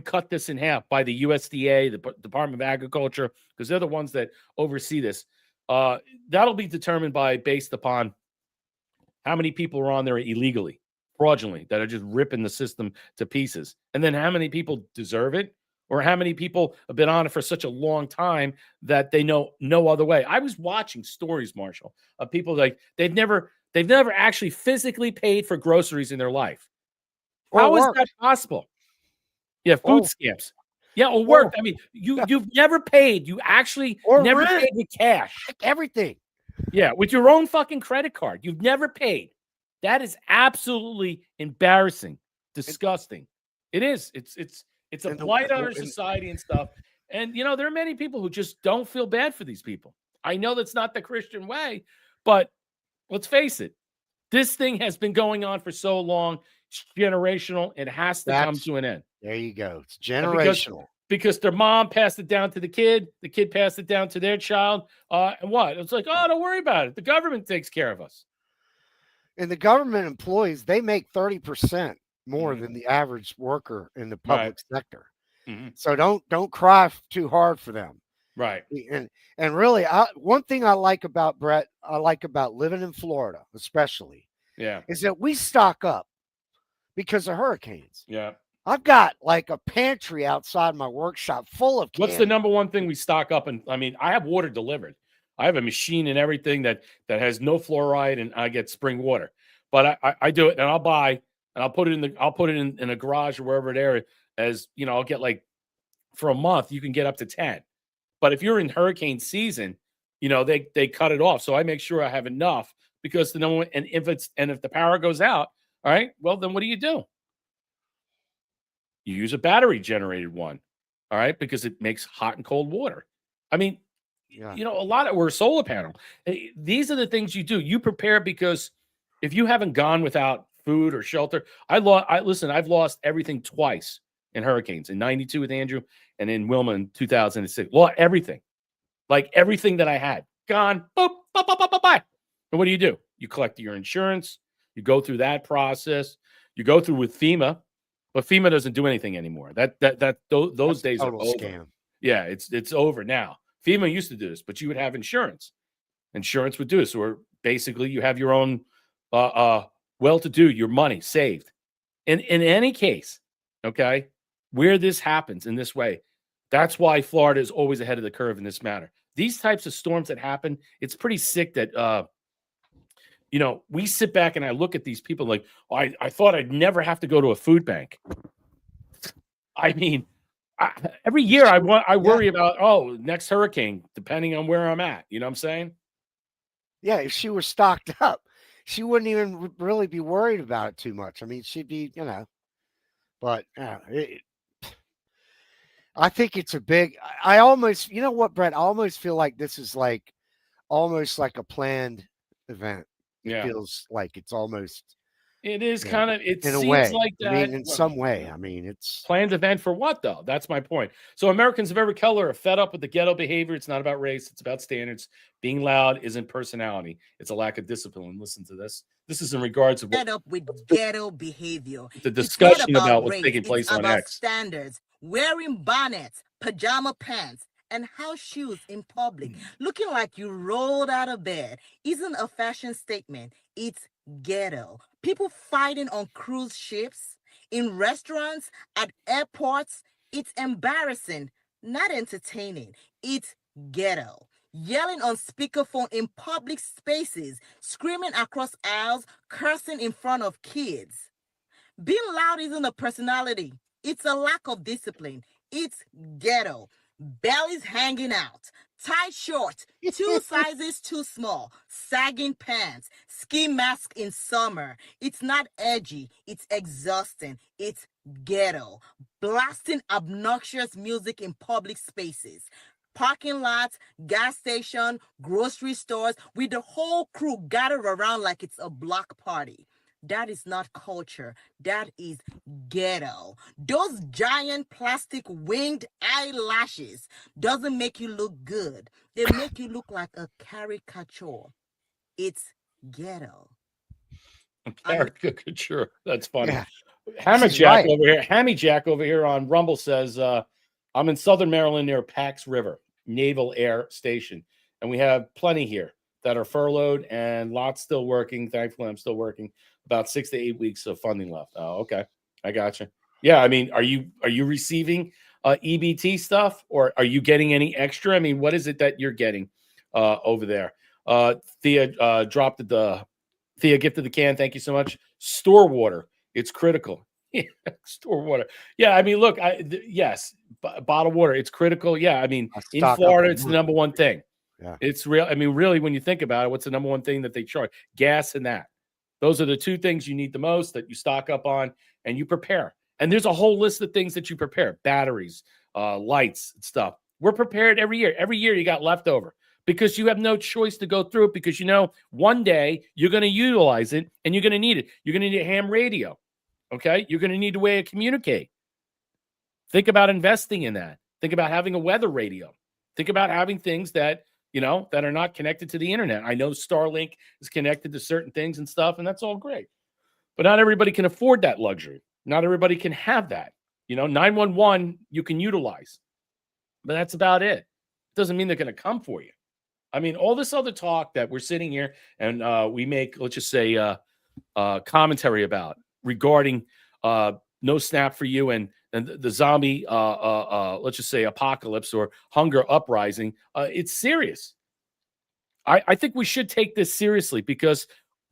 cut this in half by the USDA, the Department of Agriculture, because they're the ones that oversee this, that'll be determined based upon how many people are on there illegally, fraudulently, that are just ripping the system to pieces, and then how many people deserve it. Or how many people have been on it for such a long time that they know no other way. I was watching stories, Marshall, of people like they've never actually physically paid for groceries in their life. How is that possible? Yeah, food stamps. Yeah, or work. I mean, you've never paid. You actually never paid with cash. Everything. Yeah, with your own fucking credit card. You've never paid. That is absolutely embarrassing, disgusting. It is. It's a blight on our society and stuff. And, there are many people who just don't feel bad for these people. I know that's not the Christian way, but let's face it. This thing has been going on for so long. It's generational. It has to come to an end. There you go. It's generational. Because their mom passed it down to the kid passed it down to their child. And what? It's like, oh, don't worry about it. The government takes care of us. And the government employees, they make 30% more than the average worker in the public sector. Mm-hmm. So don't cry too hard for them. Right. And really, one thing I like about Brett, I like about living in Florida, especially, is that we stock up because of hurricanes. Yeah. I've got like a pantry outside my workshop full of candy. What's the number one thing we stock up? And I mean, I have water delivered. I have a machine and everything that has no fluoride, and I get spring water. but I do it, and I'll buy, and I'll put it in a garage or wherever it is. As you know, I'll get like for a month, you can get up to 10. But if you're in hurricane season, they cut it off. So I make sure I have enough because if the power goes out, all right, well then what do? You use a battery generated one, all right, because it makes hot and cold water. I mean, we're a solar panel. These are the things you do. You prepare because if you haven't gone without food or shelter, I've lost everything twice in hurricanes, in 92 with Andrew and in Wilma in 2006. Lost everything. Like everything that I had gone. Boop, boop, boop, boop, boop, bye. And what do? You collect your insurance. You go through that process. You go through with FEMA, but FEMA doesn't do anything anymore. Those days are over. Scam. Yeah, it's over now. FEMA used to do this, but you would have insurance. Insurance would do this, or basically you have your own well-to-do, your money saved. In any case, okay, where this happens in this way, that's why Florida is always ahead of the curve in this matter. These types of storms that happen, it's pretty sick that we sit back and I look at these people like, I thought I'd never have to go to a food bank. I mean, every year I worry about next hurricane, depending on where I'm at. You know what I'm saying? Yeah, if she were stocked up, she wouldn't even really be worried about it too much. I mean, she'd be, but I think it's a big. I almost, you know what, Brett? I almost feel like this is like almost like a planned event. It feels like it's almost. It is kind of. It in seems a way. like that. I mean, in some way. I mean, it's planned event for what though? That's my point. So Americans of every color are fed up with the ghetto behavior. It's not about race. It's about standards. Being loud isn't personality. It's a lack of discipline. Listen to this. This is in regards of fed up with ghetto behavior. The discussion about what's taking place on X. Standards. Wearing bonnets, pajama pants, and house shoes in public, looking like you rolled out of bed, isn't a fashion statement. It's ghetto. People fighting on cruise ships, in restaurants, at airports. It's embarrassing, not entertaining. It's ghetto. Yelling on speakerphone in public spaces, screaming across aisles, cursing in front of kids. Being loud isn't a personality. It's a lack of discipline. It's ghetto. Bellies hanging out, tight shorts, 2 sizes too small, sagging pants, ski mask in summer. It's not edgy. It's exhausting. It's ghetto. Blasting obnoxious music in public spaces. Parking lots, gas station, grocery stores, with the whole crew gathered around like it's a block party. That is not culture. That is ghetto. Those giant plastic winged eyelashes doesn't make you look good. They make you look like a caricature. It's ghetto. Caricature. That's funny. Yeah. Hammy Jack over here on Rumble says, I'm in Southern Maryland near Pax River Naval Air Station, and we have plenty here that are furloughed and lots still working. Thankfully, I'm still working. About 6 to 8 weeks of funding left. Oh, okay. I got you. Yeah. I mean, are you receiving EBT stuff, or are you getting any extra? I mean, what is it that you're getting over there? Thea gifted the can. Thank you so much. Store water. It's critical. Store water. Yeah. I mean, look, yes, bottled water. It's critical. Yeah. I mean, in Florida, it's the number one thing. Yeah. It's real. I mean, really, when you think about it, what's the number one thing that they charge? Gas and that. Those are the two things you need the most, that you stock up on and you prepare. And there's a whole list of things that you prepare: batteries, lights, and stuff. We're prepared every year. Every year you got leftover because you have no choice to go through it, because one day you're going to utilize it and you're going to need it. You're going to need a ham radio. Okay. You're going to need a way to communicate. Think about investing in that. Think about having a weather radio. Think about having things that that are not connected to the internet. I know Starlink is connected to certain things and stuff, and that's all great. But not everybody can afford that luxury. Not everybody can have that. 911 you can utilize, but that's about it. It doesn't mean they're going to come for you. I mean, all this other talk that we're sitting here and we make, let's just say, commentary about regarding no SNAP for you and the zombie, let's just say, apocalypse or hunger uprising. It's serious. I think we should take this seriously, because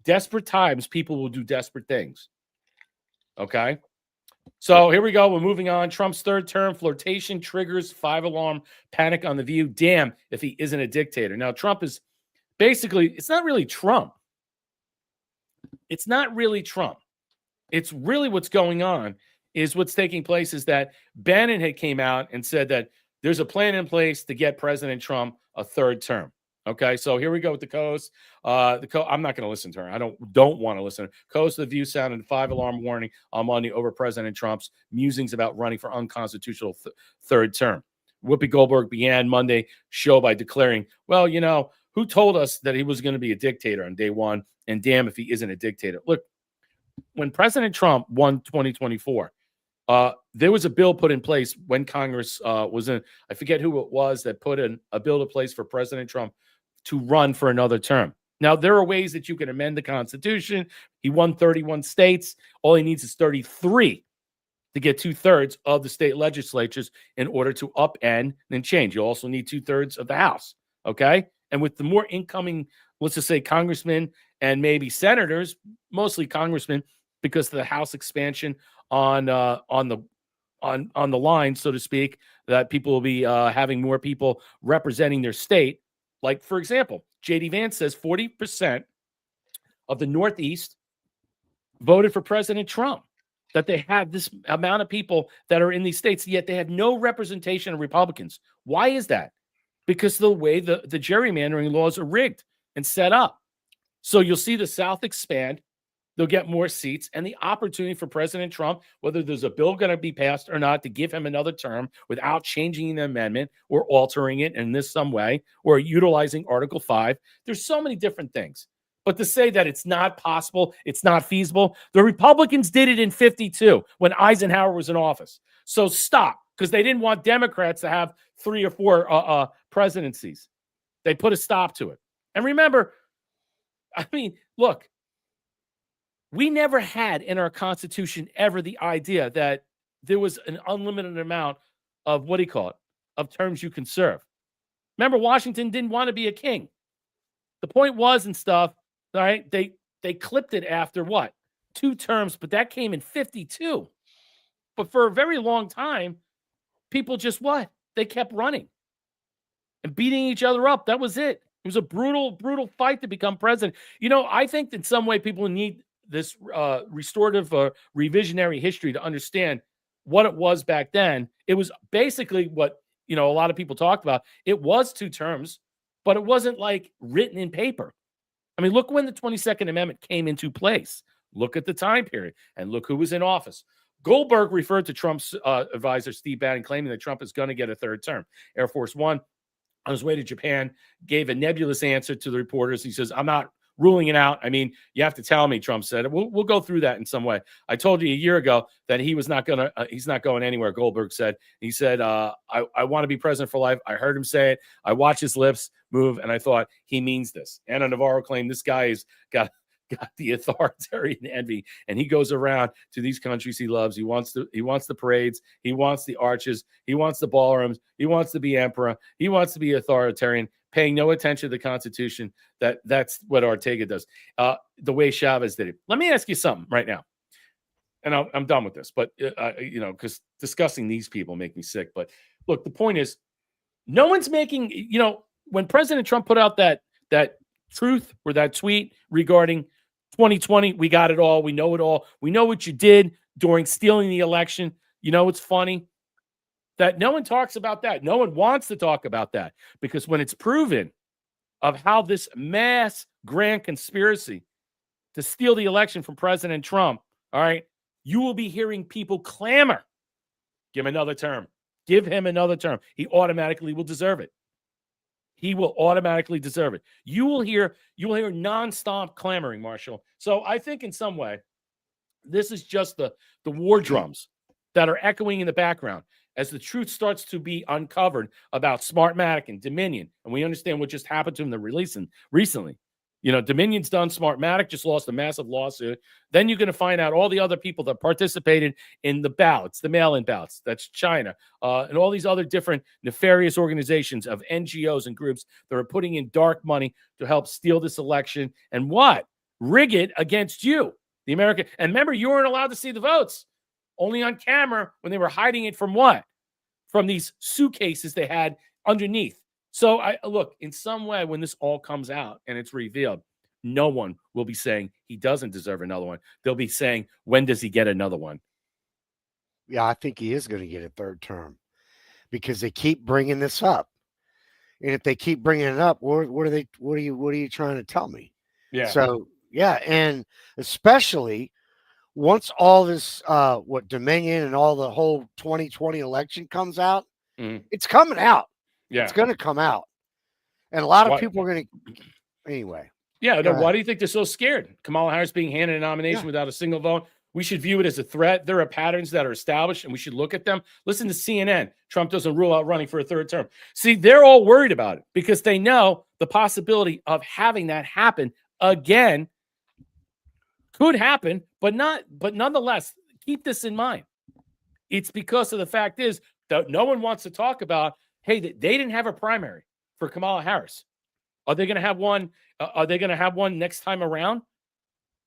desperate times, people will do desperate things. Okay? So here we go. We're moving on. Trump's third term flirtation triggers 5-alarm panic on The View. Damn if he isn't a dictator. Now, Trump is basically, it's not really Trump. It's not really Trump. It's really what's going on is what's taking place is that Bannon had came out and said that there's a plan in place to get President Trump a third term. Okay, so here we go with the co-host. I'm not going to listen to her. I don't want to listen to her. Co-host of The View sounded 5-alarm warning on Monday over President Trump's musings about running for unconstitutional third term. Whoopi Goldberg began Monday show by declaring, well, you know, who told us that he was going to be a dictator on day one? And damn if he isn't a dictator. Look, when President Trump won 2024, there was a bill put in place when Congress was in, I forget who it was that put in a bill in place for President Trump to run for another term. Now, there are ways that you can amend the Constitution. He won 31 states. All he needs is 33 to get 2/3 of the state legislatures in order to upend and change. You also need 2/3 of the House, okay? And with the more incoming, let's just say congressmen and maybe senators, mostly congressmen, because of the House expansion on the line, so to speak, that people will be having more people representing their state. Like, for example, J.D. Vance says 40% of the Northeast voted for President Trump, that they have this amount of people that are in these states, yet they have no representation of Republicans. Why is that? Because of the way the gerrymandering laws are rigged and set up. So you'll see the South expand. They'll get more seats, and the opportunity for President Trump, whether there's a bill going to be passed or not, to give him another term without changing the amendment or altering it in this some way or utilizing Article 5. There's so many different things. But to say that it's not possible, it's not feasible, the Republicans did it in 52 when Eisenhower was in office. So stop, because they didn't want Democrats to have 3 or 4 presidencies. They put a stop to it. And remember, I mean, look, we never had in our Constitution ever the idea that there was an unlimited amount of, of terms you can serve. Remember, Washington didn't want to be a king. The point was and stuff, all right, they clipped it after 2 terms, but that came in 52. But for a very long time, people just they kept running and beating each other up. That was it. It was a brutal, brutal fight to become president. You know, I think in some way people need this restorative revisionary history to understand what it was back then. It was basically what, a lot of people talked about. It was 2 terms, but it wasn't like written in paper. I mean, look when the 22nd Amendment came into place. Look at the time period and look who was in office. Goldberg referred to Trump's advisor, Steve Bannon, claiming that Trump is going to get a third term. Air Force One, on his way to Japan, gave a nebulous answer to the reporters. He says, I'm not ruling it out. I mean, you have to tell me, Trump said. We'll go through that in some way. I told you a year ago that he was not going to, he's not going anywhere, Goldberg said. He said, I want to be president for life. I heard him say it. I watched his lips move, and I thought, he means this. Ana Navarro claimed this guy has got the authoritarian envy, and he goes around to these countries he loves. He wants the parades. He wants the arches. He wants the ballrooms. He wants to be emperor. He wants to be authoritarian, paying no attention to the Constitution. That's what Ortega does, the way Chavez did it. Let me ask you something right now, and I'm done with this, but because discussing these people make me sick. But look, the point is, no one's making, when President Trump put out that truth or that tweet regarding 2020, we got it all. We know it all. We know what you did during stealing the election. It's funny that no one talks about that. No one wants to talk about that, because when it's proven of how this mass grand conspiracy to steal the election from President Trump, all right, you will be hearing people clamor, give him another term. Give him another term. He automatically will deserve it. He will automatically deserve it. You will hear nonstop clamoring, Marshall. So I think in some way, this is just the war drums that are echoing in the background as the truth starts to be uncovered about Smartmatic and Dominion. And we understand what just happened to them recently. Dominion's done. Smartmatic just lost a massive lawsuit. Then you're going to find out all the other people that participated in the ballots, the mail-in ballots. That's China and all these other different nefarious organizations of NGOs and groups that are putting in dark money to help steal this election. And what? rig it against you, the American. And remember, you weren't allowed to see the votes, only on camera when they were hiding it from what? From these suitcases they had underneath. So look, in some way, when this all comes out and it's revealed, no one will be saying he doesn't deserve another one. They'll be saying, when does he get another one? Yeah, I think he is going to get a third term because they keep bringing this up. And if they keep bringing it up, what are you trying to tell me? Yeah. So, yeah. And especially once all this, Dominion and all the whole 2020 election comes out, it's coming out. Yeah. It's going to come out. And a lot of people are going to, anyway. Yeah. No, why do you think they're so scared? Kamala Harris being handed a nomination without a single vote. We should view it as a threat. There are patterns that are established, and we should look at them. Listen to CNN. Trump doesn't rule out running for a third term. See, they're all worried about it because they know the possibility of having that happen again could happen, but nonetheless, keep this in mind. It's because of the fact is that no one wants to talk about, hey, they didn't have a primary for Kamala Harris. Are they going to have one? Are they going to have one next time around?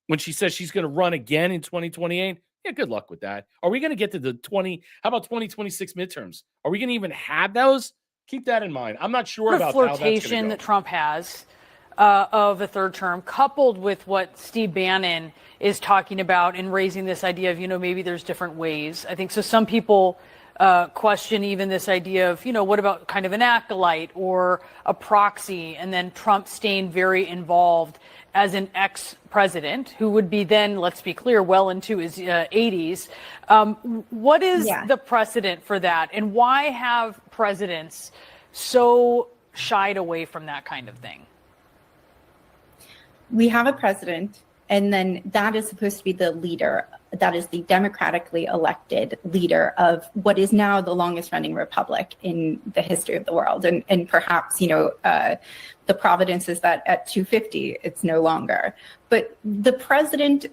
When she says she's going to run again in 2028, yeah, good luck with that. Are we going to get to the how about 2026 midterms? Are we going to even have those? Keep that in mind. I'm not sure about how that's flirtation that Trump has of a third term, coupled with what Steve Bannon is talking about and raising this idea of, maybe there's different ways. I think so. Some people question even this idea of, what about kind of an acolyte or a proxy, and then Trump staying very involved as an ex-president who would be then, let's be clear, well into his 80s. What is the precedent for that? And why have presidents so shied away from that kind of thing? We have a president, and then that is supposed to be the leader. That is the democratically elected leader of what is now the longest running republic in the history of the world. And perhaps, the providence is that at 250, it's no longer. But the president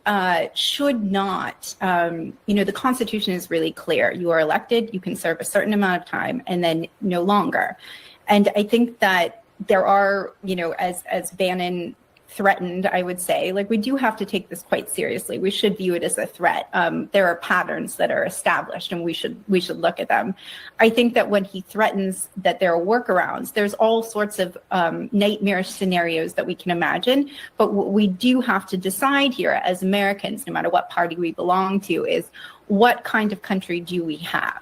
should not, the Constitution is really clear. You are elected, you can serve a certain amount of time, and then no longer. And I think that there are, as Bannon threatened, I would say, we do have to take this quite seriously. We should view it as a threat. There are patterns that are established, and we should look at them. I think that when he threatens that there are workarounds, there's all sorts of nightmare scenarios that we can imagine. But what we do have to decide here as Americans, no matter what party we belong to, is what kind of country do we have?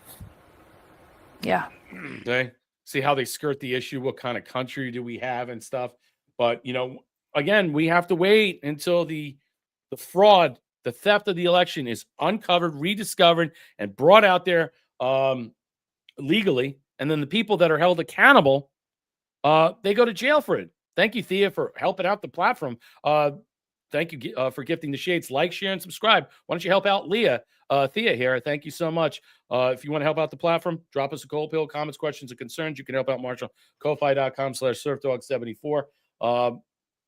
Yeah. Okay. See how they skirt the issue. What kind of country do we have and stuff? But, again, we have to wait until the fraud, the theft of the election is uncovered, rediscovered, and brought out there legally. And then the people that are held accountable, they go to jail for it. Thank you, Thea, for helping out the platform. Thank you for gifting the shades. Like, share, and subscribe. Why don't you help out Thea here? Thank you so much. If you want to help out the platform, drop us a cold pill, comments, questions, and concerns. You can help out Marshall, Ko-Fi.com/surfdog74.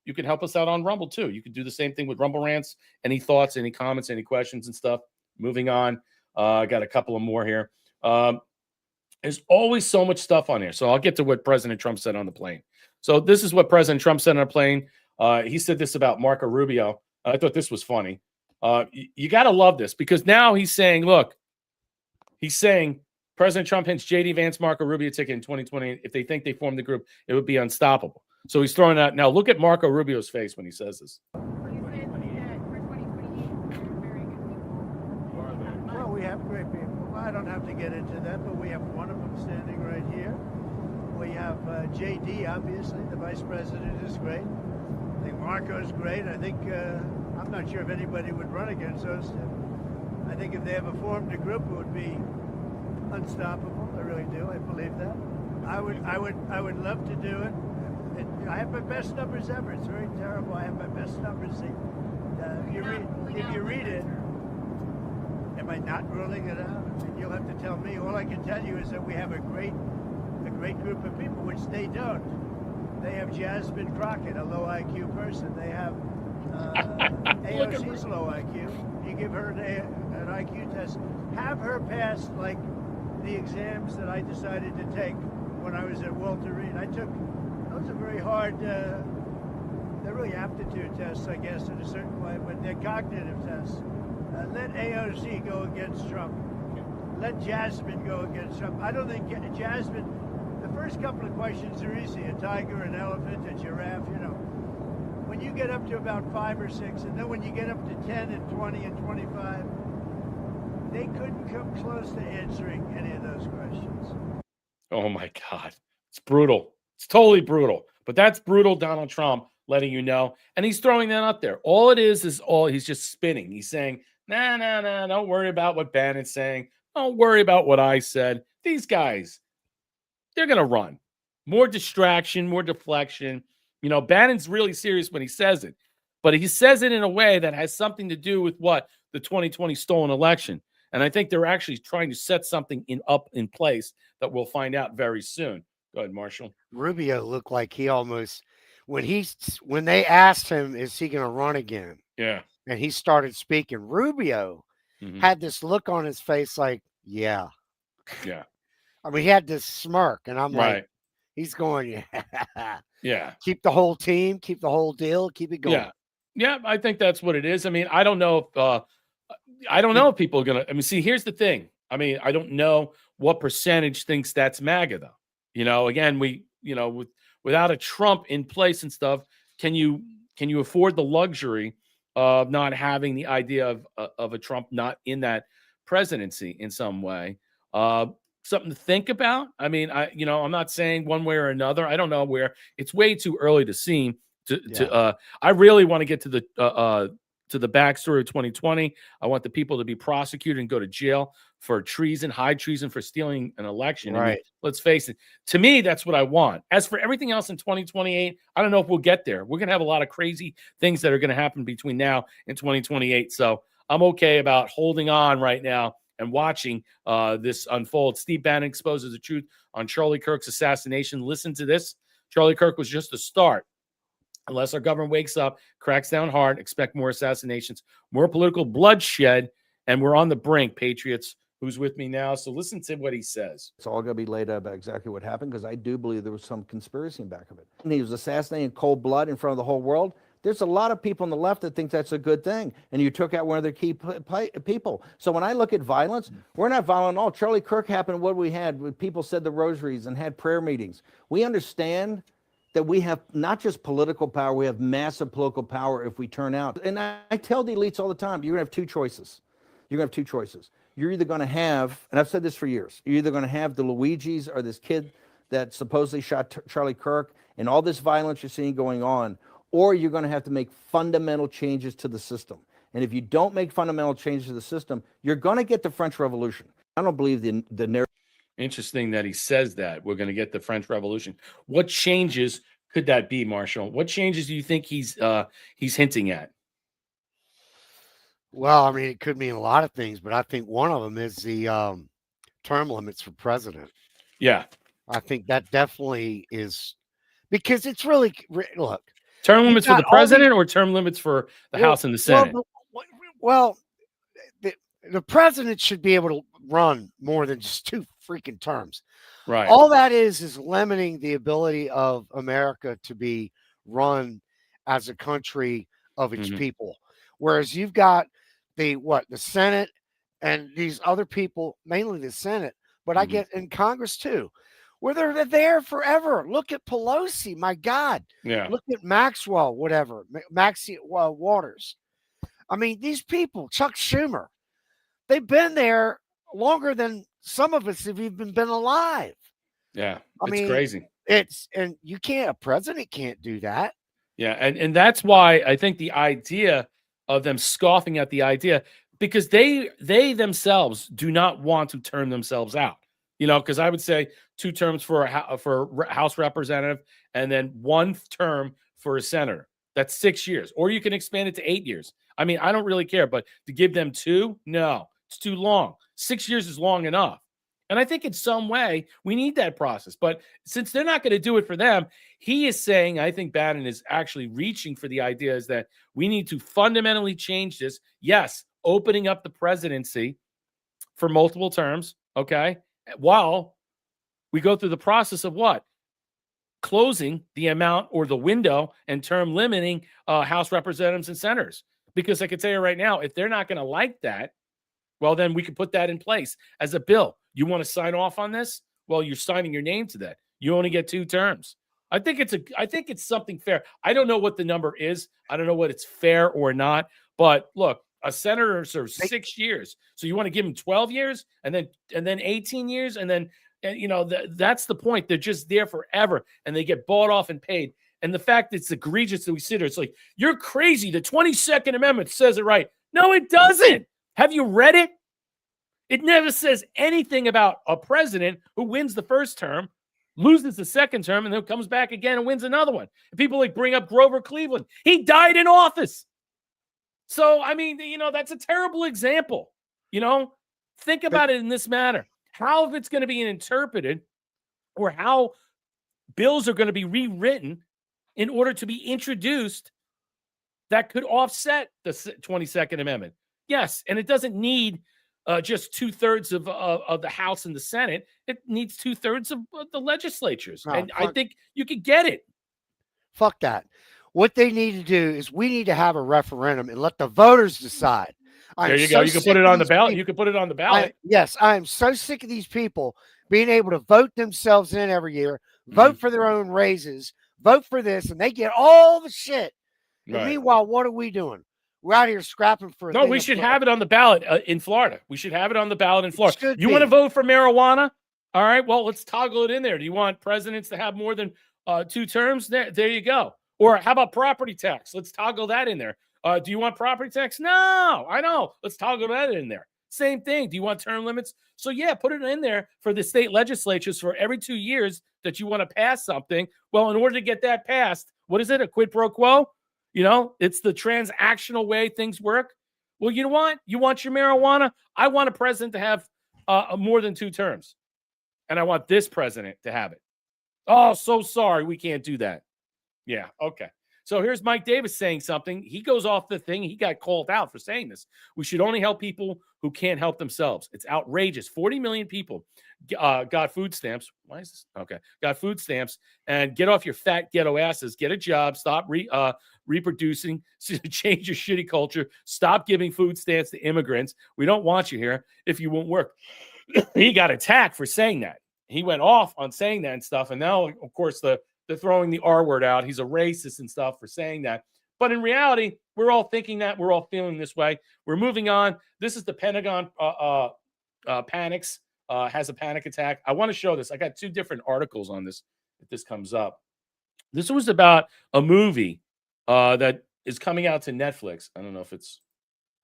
You can help us out on Rumble, too. You can do the same thing with Rumble Rants. Any thoughts, any comments, any questions and stuff. Moving on. I got a couple of more here. There's always so much stuff on here. So I'll get to what President Trump said on the plane. So this is what President Trump said on a plane. He said this about Marco Rubio. I thought this was funny. You got to love this because now he's saying, President Trump hints J.D. Vance, Marco Rubio ticket in 2020. If they think they formed the group, it would be unstoppable. So he's throwing out. Now look at Marco Rubio's face when he says this. Well, we have great people. I don't have to get into that, but we have one of them standing right here. We have J.D., obviously. The vice president is great. I think Marco's great. I think, I'm not sure if anybody would run against us. I think if they ever formed a group, it would be unstoppable. I really do. I believe that. I would love to do it. I have my best numbers ever. It's very terrible. I have my best numbers. If you read it, am I not ruling it out? I mean, you'll have to tell me. All I can tell you is that we have a great group of people, which they don't. They have Jasmine Crockett, a low IQ person. They have AOC's low IQ. You give her an IQ test. Have her pass like the exams that I decided to take when I was at Walter Reed. Those are very hard. they're really aptitude tests, I guess, in a certain way, but they're cognitive tests. Let AOC go against Trump. Let Jasmine go against Trump. I don't think Jasmine, the first couple of questions are easy. A tiger, an elephant, a giraffe, you know. When you get up to about 5 or 6, and then when you get up to 10 and 20 and 25, they couldn't come close to answering any of those questions. Oh my God. It's brutal. It's totally brutal. But that's brutal Donald Trump letting you know. And he's throwing that up there. All it is all he's just spinning. He's saying, nah, don't worry about what Bannon's saying. Don't worry about what I said. These guys, they're going to run. More distraction, more deflection. You know, Bannon's really serious when he says it. But he says it in a way that has something to do with what? The 2020 stolen election. And I think they're actually trying to set something up in place that we'll find out very soon. Go ahead, Marshall. Rubio looked like he almost, when they asked him, is he going to run again? Yeah. And he started speaking. Rubio had this look on his face like, yeah. Yeah. I mean, he had this smirk, and I'm like, he's going, yeah. Yeah. Keep the whole team, keep the whole deal, keep it going. Yeah. Yeah, I think that's what it is. I mean, I don't know if people are going to, see, here's the thing. I mean, I don't know what percentage thinks that's MAGA, though. You know, again, without a Trump in place and stuff, can you afford the luxury of not having the idea of a Trump not in that presidency in some way? Something to think about. I mean, I'm not saying one way or another. I don't know where. It's way too early to see. I really want to get to the backstory of 2020. I want the people to be prosecuted and go to jail for treason, high treason for stealing an election. Right. I mean, let's face it. To me, that's what I want. As for everything else in 2028, I don't know if we'll get there. We're going to have a lot of crazy things that are going to happen between now and 2028. So I'm okay about holding on right now and watching this unfold. Steve Bannon exposes the truth on Charlie Kirk's assassination. Listen to this. Charlie Kirk was just a start. Unless our government wakes up, cracks down hard, expect more assassinations, more political bloodshed, and we're on the brink, Patriots. Who's with me now? So listen to what he says. It's all going to be laid out about exactly what happened, because I do believe there was some conspiracy in back of it. And he was assassinated in cold blood in front of the whole world. There's a lot of people on the left that think that's a good thing, and you took out one of their key people. So when I look at violence, we're not violent at all. Charlie Kirk happened, what we had, people said the rosaries and had prayer meetings. We understand that we have not just political power, we have massive political power if we turn out. And I tell the elites all the time, you're going to have two choices. You're going to have two choices. You're either going to have, and I've said this for years, you're either going to have the Luigis or this kid that supposedly shot Charlie Kirk and all this violence you're seeing going on, or you're going to have to make fundamental changes to the system. And if you don't make fundamental changes to the system, you're going to get the French Revolution. I don't believe the narrative. Interesting that he says that we're going to get the French Revolution. What changes could that be, Marshall? What changes do you think he's hinting at? Well, I mean, it could mean a lot of things, but I think one of them is the term limits for president. Yeah. I think that definitely is, because it's really, look. Term limits for the president or term limits for the House and the Senate? Well, the president should be able to run more than just 2 freaking terms. Right. All that is limiting the ability of America to be run as a country of its people. Whereas you've got the Senate and these other people, mainly the Senate, but I get in Congress too, where they're there forever. Look at Pelosi, my God. Yeah. Look at Maxwell, whatever, Waters. I mean, these people, Chuck Schumer, they've been there longer than some of us have even been alive. Yeah, I mean, crazy. And a president can't do that. Yeah, and that's why I think the idea of them scoffing at the idea, because they themselves do not want to turn themselves out. You know, because I would say 2 terms for a House representative and then 1 term for a senator. That's 6 years, or you can expand it to 8 years. I mean, I don't really care, but to give them 2, no, it's too long. 6 years is long enough. And I think in some way we need that process. But since they're not going to do it for them, he is saying, I think Bannon is actually reaching for the idea is that we need to fundamentally change this. Yes, opening up the presidency for multiple terms, okay, while we go through the process of what? closing the amount or the window and term limiting House representatives and senators. Because I can tell you right now, if they're not going to like that, well, then we can put that in place as a bill. You want to sign off on this? Well, you're signing your name to that. You only get 2 terms. I think it's something fair. I don't know what the number is. I don't know what it's fair or not. But look, a senator serves 6 years. So you want to give him 12 years and then 18 years and then that's the point. They're just there forever and they get bought off and paid. And the fact that it's egregious that we sit there, it's like, you're crazy. The 22nd Amendment says it right. No, it doesn't. Have you read it? It never says anything about a president who wins the first term, loses the second term, and then comes back again and wins another one. And people like bring up Grover Cleveland. He died in office. So, I mean, that's a terrible example. Think about it in this manner. How if it's going to be interpreted or how bills are going to be rewritten in order to be introduced that could offset the 22nd Amendment. Yes, and it doesn't need just 2/3 of the House and the Senate. It needs 2/3 of the legislatures. And I think you could get it. Fuck that. What they need to do is we need to have a referendum and let the voters decide. There you go. You can put it on the ballot. You can put it on the ballot. Yes, I am so sick of these people being able to vote themselves in every year, vote for their own raises, vote for this, and they get all the shit. Right. And meanwhile, what are we doing? We're out here scrapping for. No, we should have it on the ballot in Florida. We should have it on the ballot in Florida. You want to vote for marijuana? All right. Well, let's toggle it in there. Do you want presidents to have more than 2 terms? There you go. Or how about property tax? Let's toggle that in there. Do you want property tax? No, I know. Let's toggle that in there. Same thing. Do you want term limits? So yeah, put it in there for the state legislatures for every 2 years that you want to pass something. Well, in order to get that passed, what is it? A quid pro quo? It's the transactional way things work. Well, you know what? You want your marijuana? I want a president to have more than 2 terms. And I want this president to have it. Oh, so sorry. We can't do that. Yeah. Okay. So here's Mike Davis saying something. He goes off the thing. He got called out for saying this. We should only help people who can't help themselves. It's outrageous. 40 million people got food stamps. Why is this? Okay. Got food stamps and get off your fat ghetto asses. Get a job. Stop reproducing. Change your shitty culture. Stop giving food stamps to immigrants. We don't want you here if you won't work. He got attacked for saying that. He went off on saying that and stuff. And now, of course, they're throwing the R word out. He's a racist and stuff for saying that. But in reality, we're all thinking that. We're all feeling this way. We're moving on. This is the Pentagon panics, has a panic attack. I want to show this. I got 2 different articles on this if this comes up. This was about a movie that is coming out to Netflix. I don't know if it's...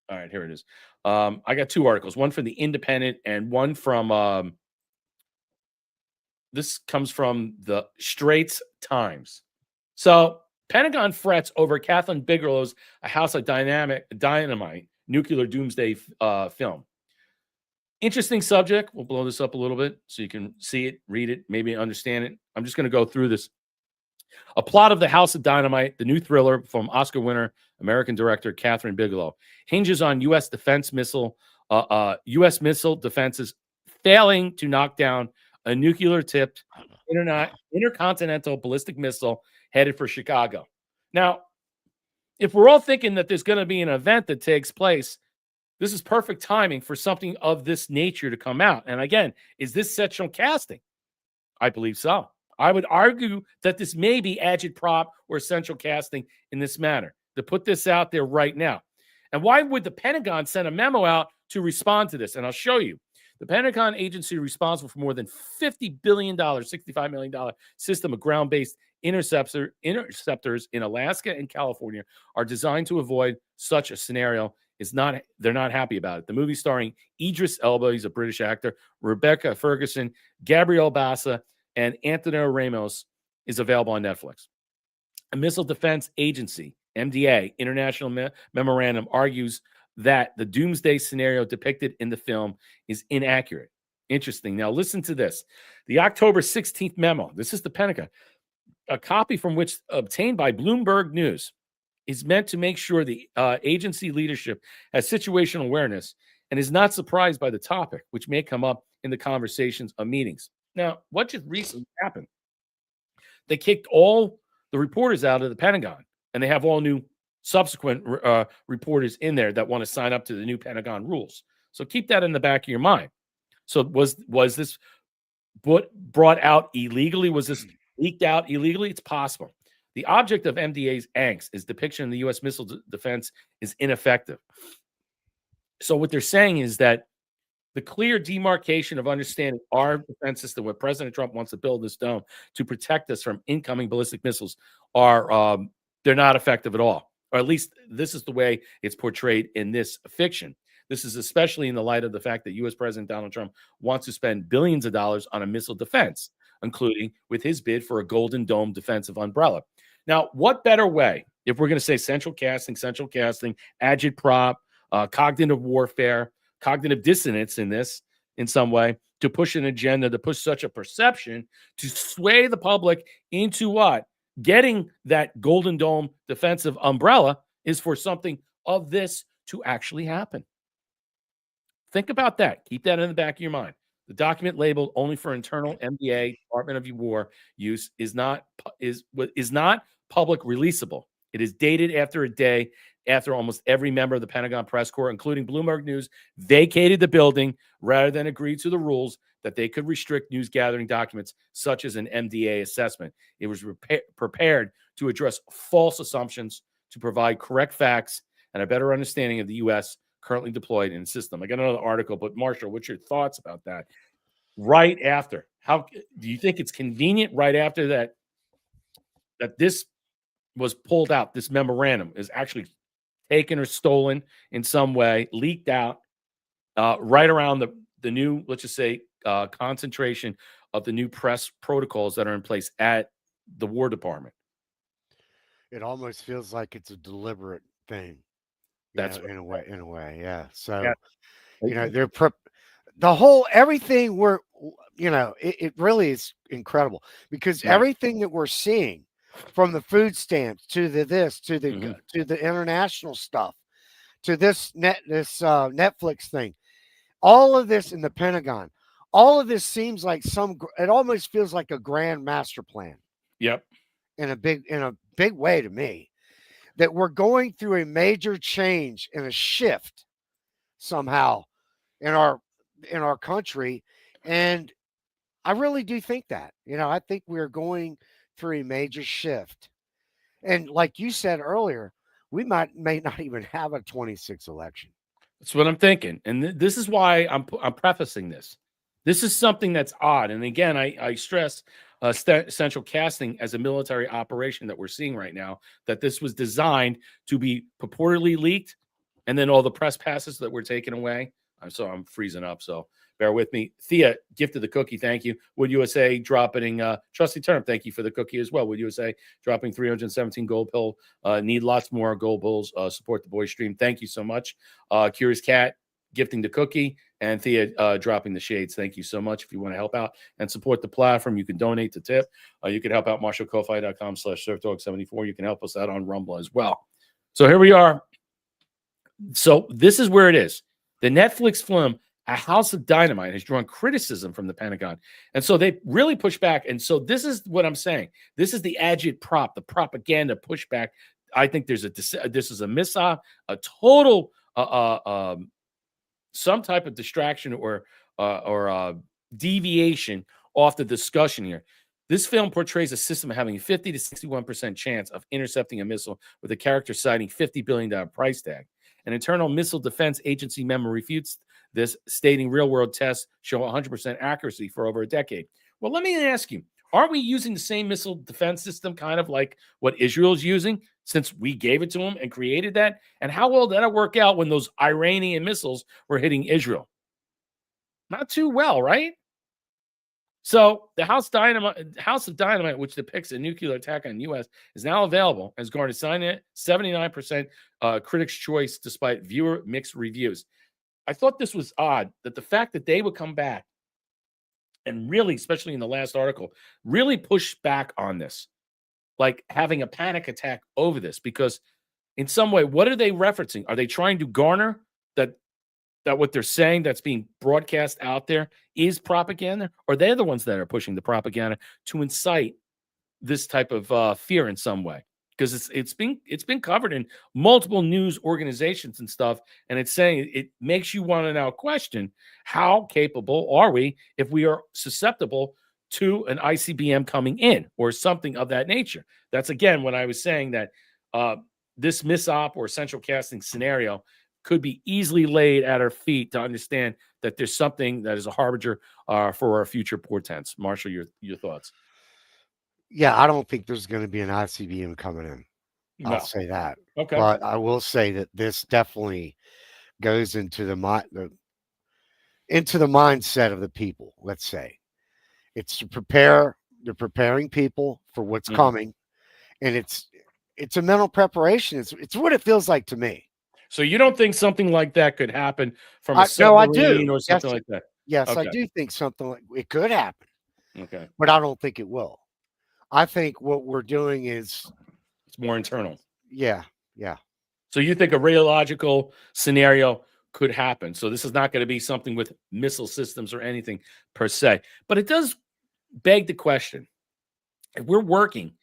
All right, here it is. I got 2 articles. One from The Independent and one from... This comes from the Straits Times. So, Pentagon frets over Kathleen Bigelow's A House of Dynamite nuclear doomsday film. Interesting subject. We'll blow this up a little bit so you can see it, read it, maybe understand it. I'm just going to go through this. A plot of The House of Dynamite, the new thriller from Oscar winner, American director Kathleen Bigelow, hinges on U.S. missile defenses failing to knock down a nuclear-tipped intercontinental ballistic missile headed for Chicago. Now, if we're all thinking that there's going to be an event that takes place, this is perfect timing for something of this nature to come out. And again, is this central casting? I believe so. I would argue that this may be agitprop or central casting in this manner, to put this out there right now. And why would the Pentagon send a memo out to respond to this? And I'll show you. The Pentagon agency responsible for more than $50 billion, $65 million system of ground-based interceptors in Alaska and California are designed to avoid such a scenario. They're not happy about it. The movie starring Idris Elba, he's a British actor, Rebecca Ferguson, Gabrielle Bassa, and Antonio Ramos is available on Netflix. A Missile Defense Agency, MDA, International Memorandum argues that the doomsday scenario depicted in the film is inaccurate. Interesting. Now, listen to this. The October 16th memo, this is the Pentagon, a copy from which obtained by Bloomberg News, is meant to make sure the agency leadership has situational awareness and is not surprised by the topic, which may come up in the conversations of meetings. Now, what just recently happened? They kicked all the reporters out of the Pentagon, and they have all new subsequent reporters in there that want to sign up to the new Pentagon rules. So keep that in the back of your mind. So was this brought out illegally? Was this leaked out illegally? It's possible. The object of MDA's angst is depiction of the U.S. missile defense is ineffective. So what they're saying is that the clear demarcation of understanding our defense system, where President Trump wants to build this dome to protect us from incoming ballistic missiles, are they're not effective at all. Or at least this is the way it's portrayed in this fiction. This is especially in the light of the fact that U.S. President Donald Trump wants to spend billions of dollars on a missile defense, including with his bid for a Golden Dome defensive umbrella. Now, what better way, if we're going to say central casting, agitprop, cognitive warfare, cognitive dissonance in this, in some way, to push an agenda, to push such a perception, to sway the public into what? Getting that Golden Dome defensive umbrella is for something of this to actually happen. Think about that. Keep that in the back of your mind. The document labeled only for internal MDA Department of War use is not public releasable. It is dated after a day after almost every member of the Pentagon press corps, including Bloomberg News, vacated the building rather than agree to the rules that they could restrict news gathering documents such as an MDA assessment. It was prepared to address false assumptions, to provide correct facts and a better understanding of the U.S. currently deployed in the system. I got another article, but Marshall, what's your thoughts about that? Right after, how do you think it's convenient right after that this was pulled out, this memorandum is actually taken or stolen in some way, leaked out right around the new, let's just say, concentration of the new press protocols that are in place at the War Department? It almost feels like it's a deliberate thing. That's in a way, yeah. So, yeah. they're the whole everything we're, it really is incredible because everything that we're seeing, from the food stamps to the this to the to the international stuff to this Netflix thing, all of this in the Pentagon, all of this seems like it almost feels like a grand master plan. Yep. In a big way to me, that we're going through a major change and a shift somehow in our country. And I really do think that, I think we're going through a major shift. And like you said earlier, we may not even have a 26 election. That's what I'm thinking. And this is why I'm prefacing this. This is something that's odd. And again, I stress central casting as a military operation that we're seeing right now, that this was designed to be purportedly leaked, and then all the press passes that were taken away. I'm freezing up, so bear with me. Thea gifted the cookie. Thank you. Would USA dropping, Trusty Term, thank you for the cookie as well. Would USA dropping 317 gold pill. Need lots more gold pills. Support the boy stream. Thank you so much. Curious Cat gifting the cookie, and Thea dropping the shades. Thank you so much. If you want to help out and support the platform, you can donate to tip. You can help out marshallkofi.com/surfdog74. You can help us out on Rumble as well. So here we are. So this is where it is. The Netflix film, A House of Dynamite, has drawn criticism from the Pentagon. And so they really push back. And so this is what I'm saying. This is the agitprop, the propaganda pushback. I think this is a mishap, a total some type of distraction or deviation off the discussion here. This film portrays a system having a 50 to 61% chance of intercepting a missile, with a character citing $50 billion price tag. An internal Missile Defense Agency memo refutes this, stating real-world tests show 100% accuracy for over a decade. Well, let me ask you, aren't we using the same missile defense system, kind of like what Israel's using, since we gave it to them and created that? And how well did that work out when those Iranian missiles were hitting Israel? Not too well, right? So the House of Dynamite, which depicts a nuclear attack on the U.S., is now available, has garnered 79% critics' choice despite viewer mixed reviews. I thought this was odd, that the fact that they would come back and really, especially in the last article, really push back on this, like having a panic attack over this, because in some way, what are they referencing? Are they trying to garner that what they're saying that's being broadcast out there is propaganda, or they're the ones that are pushing the propaganda to incite this type of fear in some way, because it's been covered in multiple news organizations and stuff, and it's saying it makes you want to now question how capable are we if we are susceptible to an ICBM coming in or something of that nature. That's again when I was saying that this misop or central casting scenario could be easily laid at our feet to understand that there's something that is a harbinger for our future portents. Marshall, your thoughts? Yeah, I don't think there's going to be an ICBM coming in. No. I'll say that. Okay. But I will say that this definitely goes into the mindset of the people. Let's say it's to prepare. They're preparing people for what's coming, and it's a mental preparation. It's what it feels like to me. So you don't think something like that could happen from a No, I submarine do. or something like that? Yes, Okay. I do think something like it could happen. Okay. But I don't think it will. I think what we're doing is it's more internal. Yeah. So you think a radiological scenario could happen. So this is not going to be something with missile systems or anything per se. But it does beg the question. If we're working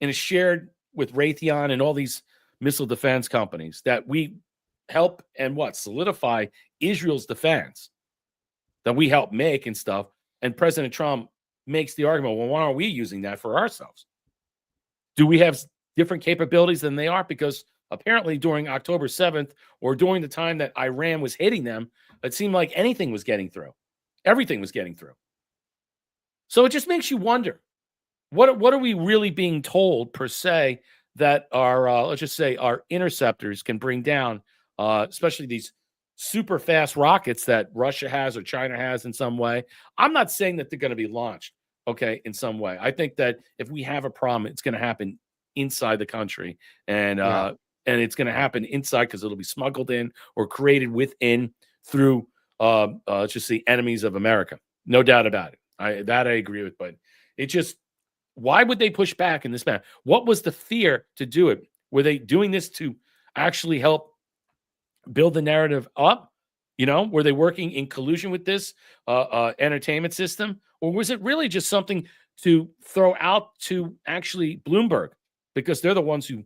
in a shared with Raytheon and all these missile defense companies that we help and solidify Israel's defense that we help make and stuff, and President Trump makes the argument, well, why aren't we using that for ourselves? Do we have different capabilities than they are? Because apparently during October 7th or during the time that Iran was hitting them, it seemed like anything was getting through. Everything was getting through. So it just makes you wonder, what are we really being told per se that our, let's just say our interceptors can bring down, especially these super fast rockets that Russia has or China has in some way. I'm not saying that they're going to be launched, okay, in some way. I think that if we have a problem, it's going to happen inside the country, and it's going to happen inside because it'll be smuggled in or created within through, let's just say, enemies of America. No doubt about it. I agree with, but it just, why would they push back in this manner? What was the fear to do it? Were they doing this to actually help build the narrative up? Were they working in collusion with this entertainment system? Or was it really just something to throw out to actually Bloomberg? Because they're the ones who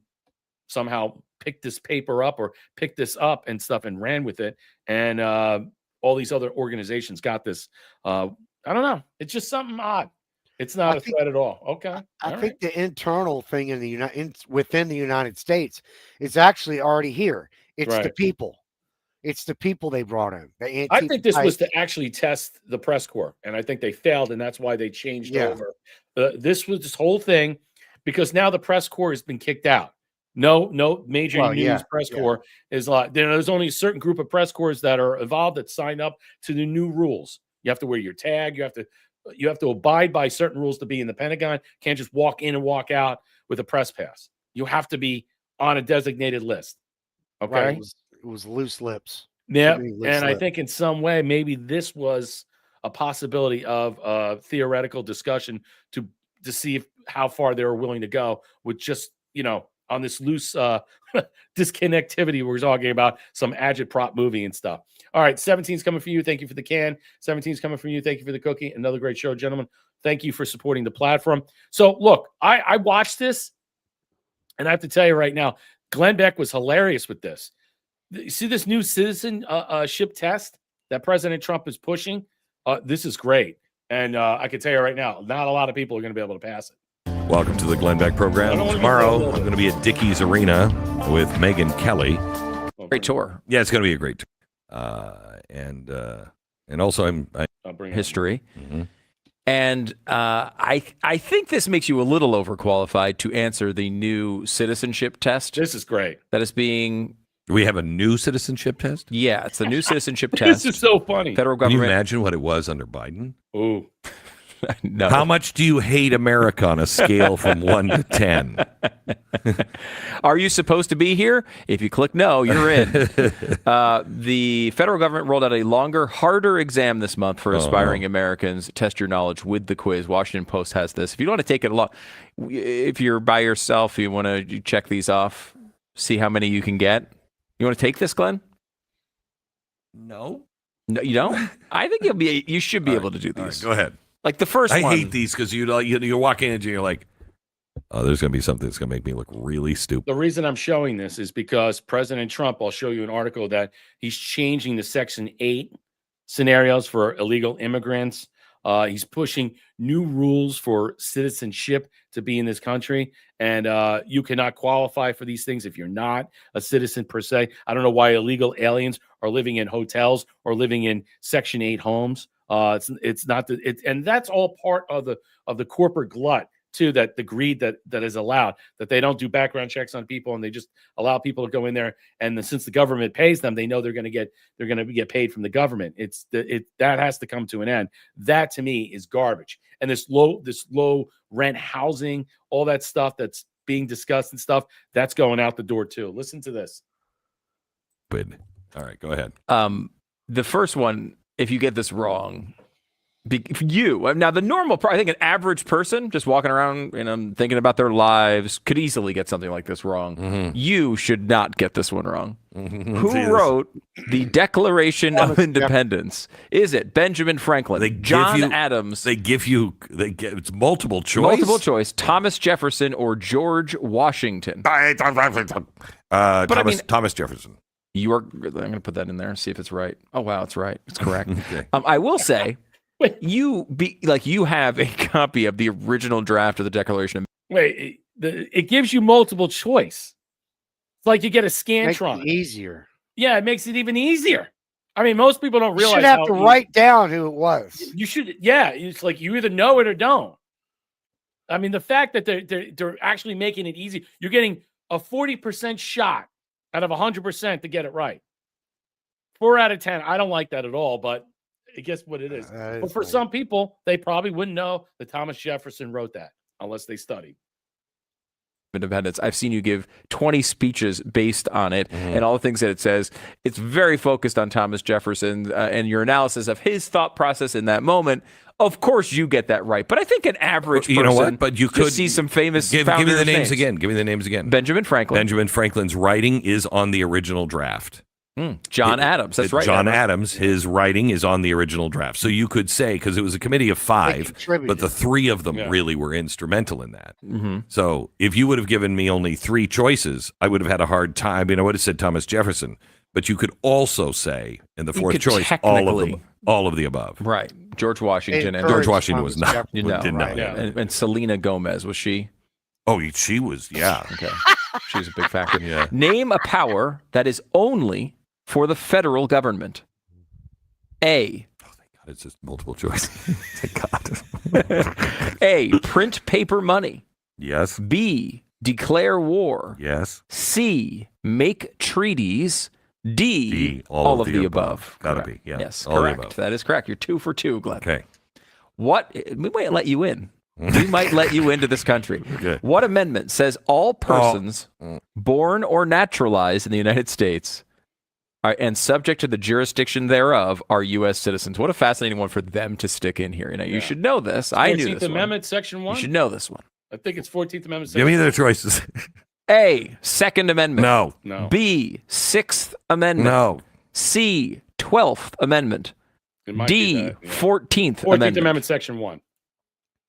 somehow picked this paper up or picked this up and stuff and ran with it. And all these other organizations got this. I don't know. It's just something odd. It's not a threat at all. Okay. I think the internal thing within the United States is actually already here. It's the people. It's the people they brought in. I think this was to actually test the press corps, and I think they failed, and that's why they changed over. This was this whole thing because now the press corps has been kicked out. No major news press corps is like there's only a certain group of press corps that are involved that sign up to the new rules. You have to wear your tag. You have to abide by certain rules to be in the Pentagon. Can't just walk in and walk out with a press pass. You have to be on a designated list. Okay. Right. It was loose lips. Yeah. I think in some way, maybe this was a possibility of theoretical discussion to see how far they were willing to go with just, on this loose disconnectivity we're talking about, some agitprop movie and stuff. All right, 17's coming for you. Thank you for the can. 17's coming from you. Thank you for the cookie. Another great show, gentlemen. Thank you for supporting the platform. So, look, I watched this, and I have to tell you right now, Glenn Beck was hilarious with this. You see this new citizenship test that President Trump is pushing? This is great. And I can tell you right now, not a lot of people are going to be able to pass it. Welcome to the Glenn Beck program. Tomorrow, I'm going to be at Dickies Arena with Megyn Kelly. Great tour. Yeah, it's going to be a great tour. And also, I'm history. Mm-hmm. And I think this makes you a little overqualified to answer the new citizenship test. This is great. That is being... We have a new citizenship test? Yeah, it's the new citizenship test. This is so funny. Federal Can government. you imagine what it was under Biden? Ooh. No. How much do you hate America on a scale from 1 to 10? Are you supposed to be here? If you click no, you're in. The federal government rolled out a longer, harder exam this month for aspiring Americans. Test your knowledge with the quiz. Washington Post has this. If you want to take it along, if you're by yourself, you want to check these off, see how many you can get. You want to take this, Glenn? No, you don't. I think you should be able to do these. Right, go ahead. Like the first one. I hate these because you walk in and you're like, There's going to be something that's going to make me look really stupid. The reason I'm showing this is because President Trump, I'll show you an article that he's changing the Section 8 scenarios for illegal immigrants. He's pushing new rules for citizenship to be in this country. And you cannot qualify for these things if you're not a citizen per se. I don't know why illegal aliens are living in hotels or living in Section 8 homes. It's not and that's all part of the corporate glut too, that the greed that is allowed, that they don't do background checks on people and they just allow people to go in there. And since the government pays them, they know they're going to get paid from the government. That has to come to an end. That to me is garbage. And this low rent housing, all that stuff that's being discussed and stuff, that's going out the door too. Listen to this. Good. All right, go ahead. The first one, if you get this wrong, now the normal, I think an average person just walking around and thinking about their lives could easily get something like this wrong. You should not get this one wrong. Who wrote the Declaration of Independence? Is it Benjamin Franklin, John Adams? It's multiple choice. Multiple choice. Thomas Jefferson or George Washington? Thomas Jefferson. I'm going to put that in there and see if it's right. Oh wow, it's right. It's correct. Okay. I will say. You have a copy of the original draft of the Declaration. It gives you multiple choice. It's like you get a Scantron. Makes it easier. Yeah, it makes it even easier. I mean, most people don't realize. You should have to write down who it was. You should. Yeah, it's like you either know it or don't. I mean, the fact that they're actually making it easy. You're getting a 40% shot out of 100% to get it right. 4 out of 10. I don't like that at all, but. I guess what it is. But for some people, they probably wouldn't know that Thomas Jefferson wrote that unless they studied. Independence. I've seen you give 20 speeches based on it and all the things that it says. It's very focused on Thomas Jefferson and your analysis of his thought process in that moment. Of course, you get that right. But I think an average person, you know what? But you could see some famous. Give me the names again. Give me the names again. Benjamin Franklin. Benjamin Franklin's writing is on the original draft. John Adams. That's right. John Adams, his writing is on the original draft. So you could say, because it was a committee of 5, but the 3 of them really were instrumental in that. So if you would have given me only 3 choices, I would have had a hard time. I mean, I would have said Thomas Jefferson, but you could also say in the 4th choice, all of the above. Right. George Washington. George Washington was not. Did not. Yeah. And Selena Gomez, was she? Oh, she was, yeah. Okay. She was a big factor. Yeah. Name a power that is only for the federal government. A. Oh, thank God, it's just multiple choice. Thank God. A. Print paper money. Yes. B. Declare war. Yes. C. Make treaties. D. All of the above. Gotta be. Yeah. Yes. Correct. That is correct. You're 2 for 2, Glenn. Okay. We might let you in. We might let you into this country. Okay. What amendment says all persons born or naturalized in the United States and subject to the jurisdiction thereof are U.S. citizens? What a fascinating one for them to stick in here. You should know this. I knew this 14th Amendment, Section 1? You should know this one. I think it's 14th Amendment, Section Give me the choices. A, Second Amendment. No. B, 6th Amendment. No. C, 12th Amendment. D, 14th Amendment. 14th Amendment, Section 1.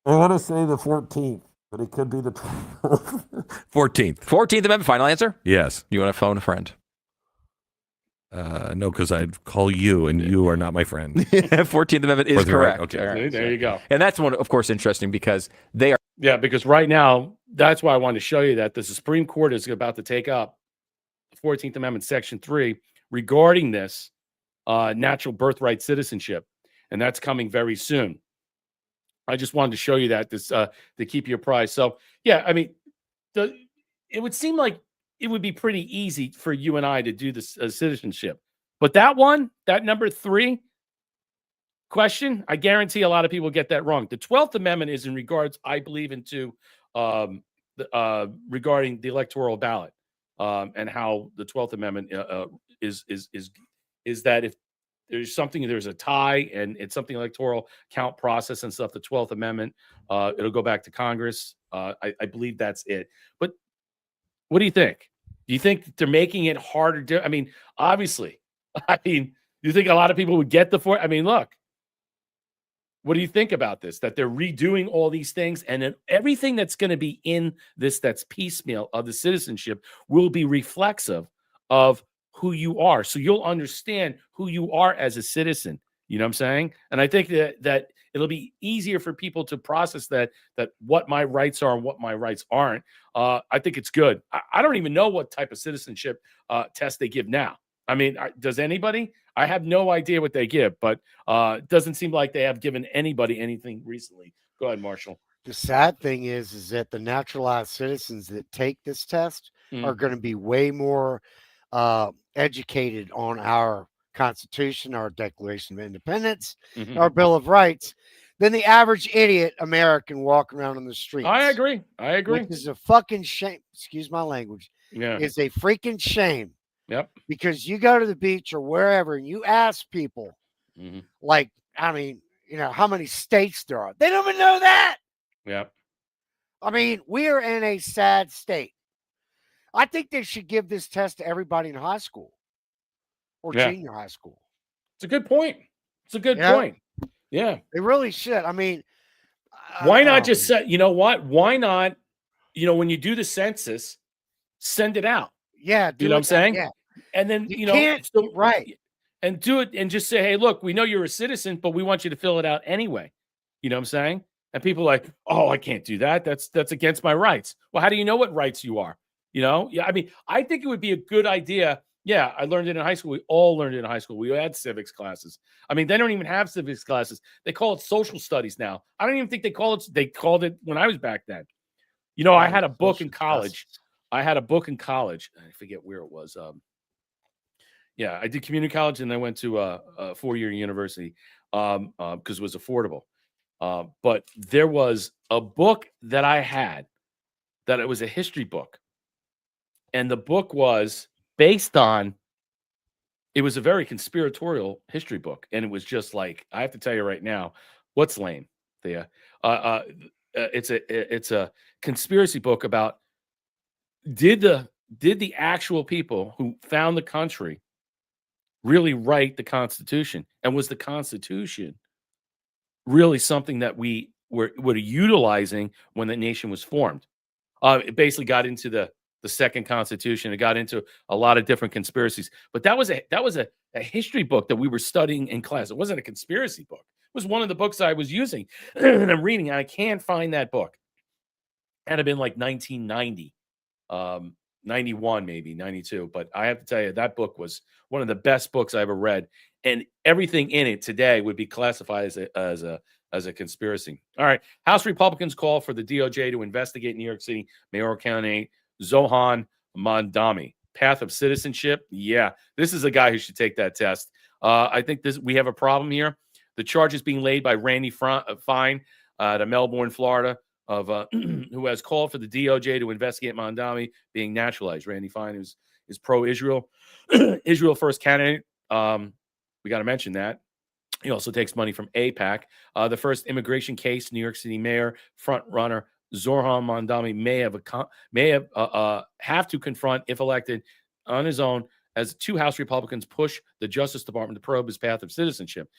I want to say the 14th, but it could be the 12th. 14th. 14th Amendment, final answer? Yes. You want to phone a friend? No, because I'd call you, and you are not my friend. 14th Amendment is correct. Okay. Right. There you go. And that's one, of course, interesting because they are. Yeah, because right now, that's why I wanted to show you that the Supreme Court is about to take up the 14th Amendment, Section 3, regarding this natural birthright citizenship. And that's coming very soon. I just wanted to show you that to keep you apprised. So, yeah, I mean, it would seem like it would be pretty easy for you and I to do this citizenship. But that number 3 question, I guarantee a lot of people get that wrong. The 12th Amendment is in regards, I believe, into regarding the electoral ballot and how the 12th Amendment is that if there's a tie and it's something electoral count process and stuff, the 12th Amendment, it'll go back to Congress. I believe that's it. But what do you think? Do you think they're making it harder? I mean, obviously, do you think a lot of people would get the 4th? I mean, look, What do you think about this? That they're redoing all these things, and then everything that's going to be in this that's piecemeal of the citizenship will be reflexive of who you are. So you'll understand who you are as a citizen. You know what I'm saying? And I think that it'll be easier for people to process that what my rights are and what my rights aren't. I think it's good. I don't even know what type of citizenship test they give now. I mean, does anybody? I have no idea what they give, but it doesn't seem like they have given anybody anything recently. Go ahead, Marshall. The sad thing is that the naturalized citizens that take this test are going to be way more educated on our Constitution, our Declaration of Independence, our Bill of Rights, than the average idiot American walking around on the streets. I agree. Which is a fucking shame. Excuse my language. Yeah. It's a freaking shame. Yep. Because you go to the beach or wherever and you ask people, like, I mean, how many states there are. They don't even know that. Yep. I mean, we are in a sad state. I think they should give this test to everybody in high school or junior high school. It's a good point. It's a good point. Yeah. They really should. I mean, why not just say, you know what? Why not, when you do the census, send it out. Yeah. You know what I'm saying? Yeah. And then, right. And do it and just say, hey, look, we know you're a citizen, but we want you to fill it out anyway. You know what I'm saying? And people are like, oh, I can't do that. That's against my rights. Well, how do you know what rights you are? Yeah. I mean, I think it would be a good idea. Yeah. I learned it in high school. We all learned it in high school. We had civics classes. I mean, they don't even have civics classes. They call it social studies now. I don't even think they called it when I was back then. I had a book in college. I forget where it was. I did community college and I went to a 4-year university because it was affordable. But there was a book that I had that it was a history book. And the book was based on, it was a very conspiratorial history book. And it was just like, I have to tell you right now, what's lame, Thea? It's a conspiracy book about did the actual people who found the country really write the Constitution? And was the Constitution really something that we were utilizing when the nation was formed? It basically got into the second Constitution. It got into a lot of different conspiracies. But that was a history book that we were studying in class. It wasn't a conspiracy book. It was one of the books I was using and I'm reading, and I can't find that book. It had been like 1990. 91, maybe 92. But I have to tell you, that book was one of the best books I ever read. And everything in it today would be classified as a conspiracy. All right. House Republicans call for the DOJ to investigate New York City mayoral candidate Zohan Mamdani. Path of citizenship. Yeah. This is a guy who should take that test. I think we have a problem here. The charge is being laid by Randy Fine out of Melbourne, Florida, who has called for the DOJ to investigate Mamdani being naturalized. Randy Fine is pro-Israel, Israel first candidate. We got to mention that. He also takes money from AIPAC. The first immigration case, New York City mayor front runner Zohan Mamdani may have to confront if elected on his own, as 2 House Republicans push the Justice Department to probe his path of citizenship.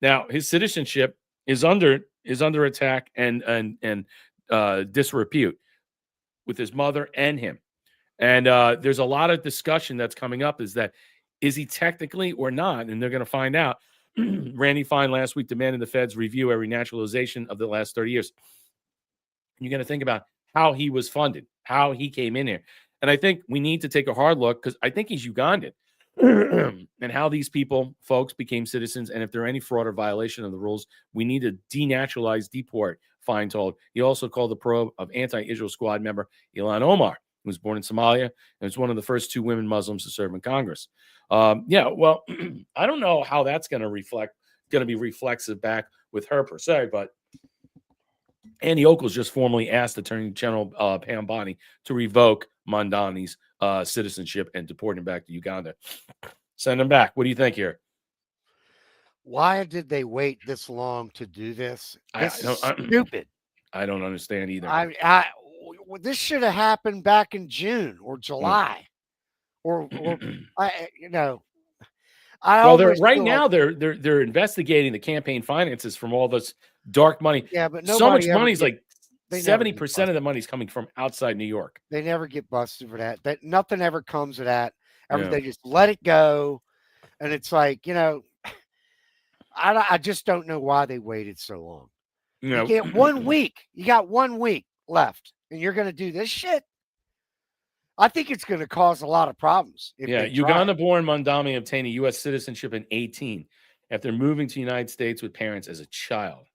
Now, his citizenship is under attack and disrepute with his mother and him. And there's a lot of discussion that's coming up. Is he technically or not? And they're going to find out. Randy Fine last week demanded the feds review every naturalization of the last 30 years. You're going to think about how he was funded, how he came in here. And I think we need to take a hard look, because I think he's Ugandan, and how these folks became citizens. And if there are any fraud or violation of the rules, we need to denaturalize, deport, Fine told. He also called the probe of anti-Israel squad member Ilhan Omar, who was born in Somalia and was one of the first 2 women Muslims to serve in Congress. Well, I don't know how that's going to be reflexive back with her per se, but Andy Oakles just formally asked Attorney General Pam Bondi to revoke Mamdani's citizenship and deport him back to Uganda. Send him back. What do you think here? Why did they wait this long to do this? This is stupid. I don't understand either. This should have happened back in June or July, or Well, they're right now they're investigating the campaign finances from all this dark money. Yeah, but so much nobody ever money is get- like they never 70% of the money's coming from outside New York. They never get busted for that. That nothing ever comes of that. Yeah. They just let it go, and it's like, you know, I just don't know why they waited so long. You get 1 week. You got 1 week left, and you're going to do this shit. I think it's going to cause a lot of problems. If they try. Uganda-born Mondami obtained a U.S. citizenship in 18 after moving to the United States with parents as a child.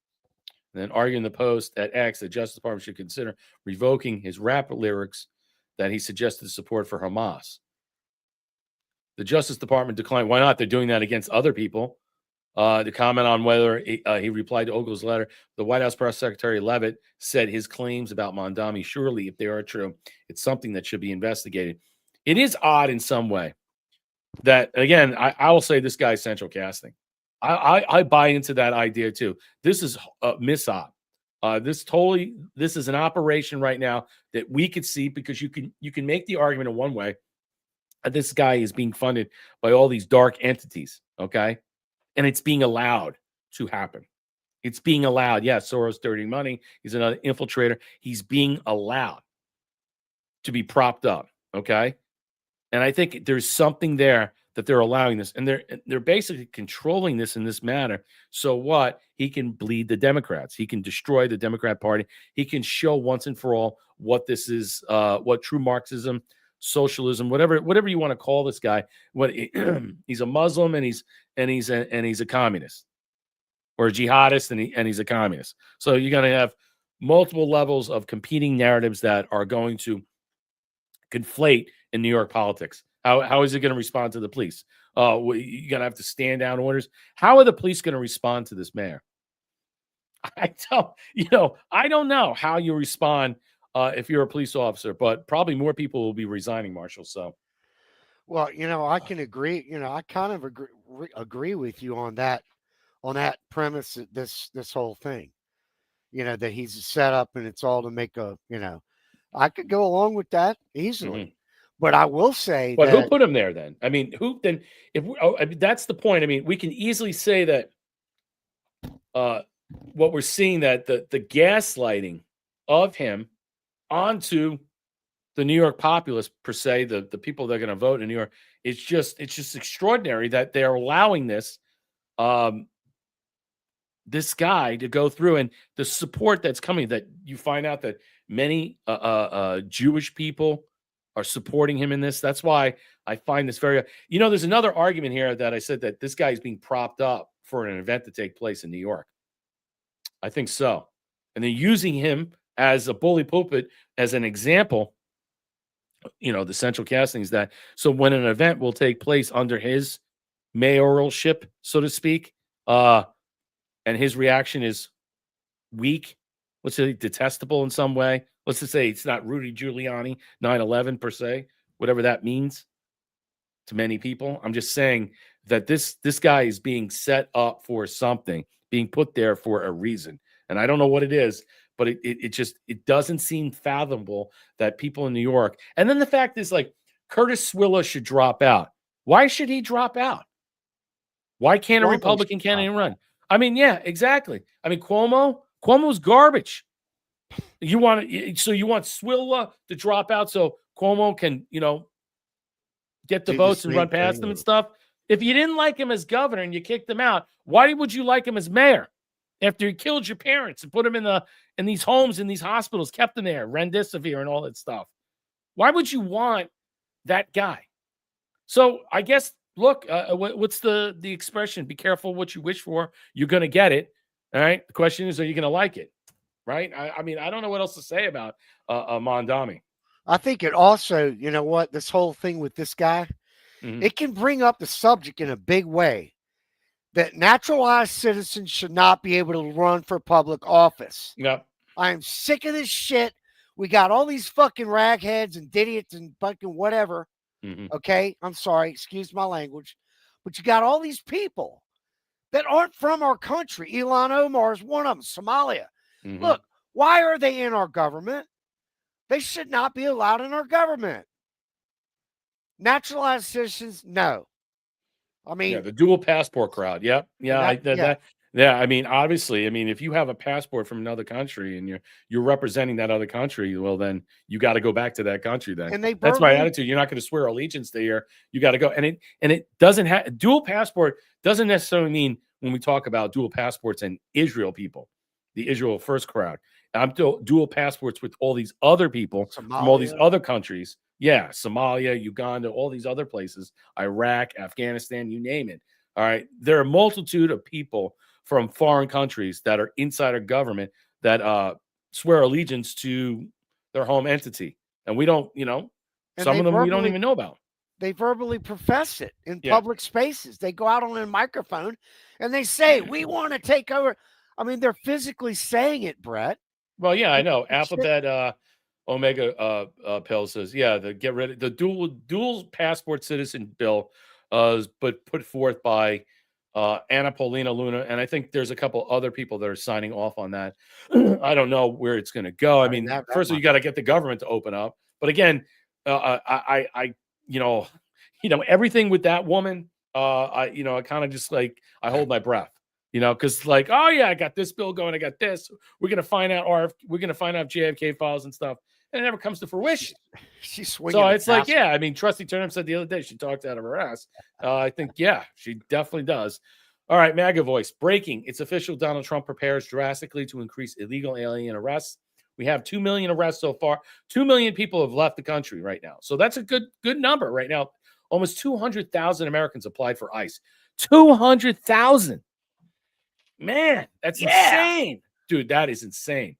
And then arguing the Post at X, the Justice Department should consider revoking his rap lyrics that he suggested support for Hamas. The Justice Department declined. Why not? They're doing that against other people. To comment on whether he replied to Ogle's letter, the White House Press Secretary Leavitt said his claims about Mondami, surely, if they are true, it's something that should be investigated. It is odd in some way that, again, I will say this guy's central casting. I buy into that idea too. This is a misop. This is an operation right now that we could see, because you can make the argument in one way that this guy is being funded by all these dark entities, okay? And it's being allowed to happen. It's being allowed. Yes, Soros dirty money. He's another infiltrator. He's being allowed to be propped up, okay? And I think there's something there that they're allowing this, and they're basically controlling this in this manner. So what? He can bleed the Democrats. He can destroy the Democrat Party. He can show once and for all what this is, what true Marxism, socialism, whatever you want to call this guy. What he's a Muslim, and he's a communist, or a jihadist, and he's a communist. So you're going to have multiple levels of competing narratives that are going to conflate in New York politics. How is it going to respond to the police? You're going to have to stand down orders. How are the police going to respond to this mayor? I don't know how you respond if you're a police officer, but probably more people will be resigning, Marshall. So, well, I can agree. I kind of agree with you on that premise. This whole thing, that he's set up and it's all to make I could go along with that easily. Mm-hmm. But I will say, but who put him there then? I mean, who then? That's the point. I mean, we can easily say that what we're seeing, that the gaslighting of him onto the New York populace, per se, the people that are going to vote in New York, it's just extraordinary that they're allowing this this guy to go through, and the support that's coming, that you find out that many Jewish people are supporting him in this. That's why I find this very, there's another argument here that I said that this guy is being propped up for an event to take place in New York. I think so. And they're using him as a bully pulpit, as an example, the central casting is that. So when an event will take place under his mayoralship, so to speak, and his reaction is weak, let's say detestable in some way. Let's just say it's not Rudy Giuliani 9/11 per se, whatever that means to many people. I'm just saying that this guy is being set up for something, being put there for a reason. And I don't know what it is, but it doesn't seem fathomable that people in New York. And then the fact is, like, Curtis Swilla should drop out. Why should he drop out? Why can't a Republican candidate run? I mean, yeah, exactly. I mean, Cuomo's garbage. You want Swilla to drop out so Cuomo can, get the votes and run past them and stuff. If you didn't like him as governor and you kicked him out, why would you like him as mayor after he killed your parents and put them in these homes, in these hospitals, kept them there, remdesivir and all that stuff? Why would you want that guy? So I guess, look, what's the expression? Be careful what you wish for. You're going to get it. All right. The question is, are you going to like it? Right. I mean, I don't know what else to say about Mondami. I think it also, this whole thing with this guy, it can bring up the subject in a big way that naturalized citizens should not be able to run for public office. Yep. I am sick of this shit. We got all these fucking ragheads and idiots and fucking whatever. Mm-hmm. Okay. I'm sorry. Excuse my language. But you got all these people that aren't from our country. Ilhan Omar is one of them. Somalia. Mm-hmm. Look, why are they in our government? They should not be allowed in our government. Naturalized citizens, no. I mean, yeah, the dual passport crowd. Yep. Yeah. Yeah. I mean, obviously, I mean, if you have a passport from another country and you're representing that other country, well, then you got to go back to that country. Then and they that's my verbally, attitude. You're not going to swear allegiance to here. You got to go. And it doesn't have dual passport doesn't necessarily mean when we talk about dual passports and Israel people, the Israel first crowd. I'm dual passports with all these other people from all these Somalia. other countries. Yeah, Somalia, Uganda, all these other places, Iraq, Afghanistan, you name it. All right. There are a multitude of people from foreign countries that are inside our government that swear allegiance to their home entity. And we don't, and some they of them we don't verbally, even know about. they verbally profess it in Yeah. public spaces. They go out on a microphone and they say, "We want to take over." I mean, they're physically saying it, Brett. Well, yeah, I know. It's Alphabet Omega Pill says, yeah, get rid of the dual passport citizen bill but put forth by Anna Paulina Luna, and I think there's a couple other people that are signing off on that. I don't know where it's going to go. I mean, first of all, you got to get the government to open up. But again, I everything with that woman, I kind of just like I hold my breath, because like, oh yeah, I got this bill going, I got this. We're gonna find out JFK files and stuff, and it never comes to fruition. She's swinging. So it's like, yeah, I mean, Trusty Turnham said the other day she talked out of her ass. I think, yeah, she definitely does. All right, MAGA voice. Breaking. It's official. Donald Trump prepares drastically to increase illegal alien arrests. We have 2 million arrests so far. 2 million people have left the country right now. So that's a good number right now. Almost 200,000 Americans applied for ICE. 200,000. Man, that's insane. Dude, that is insane.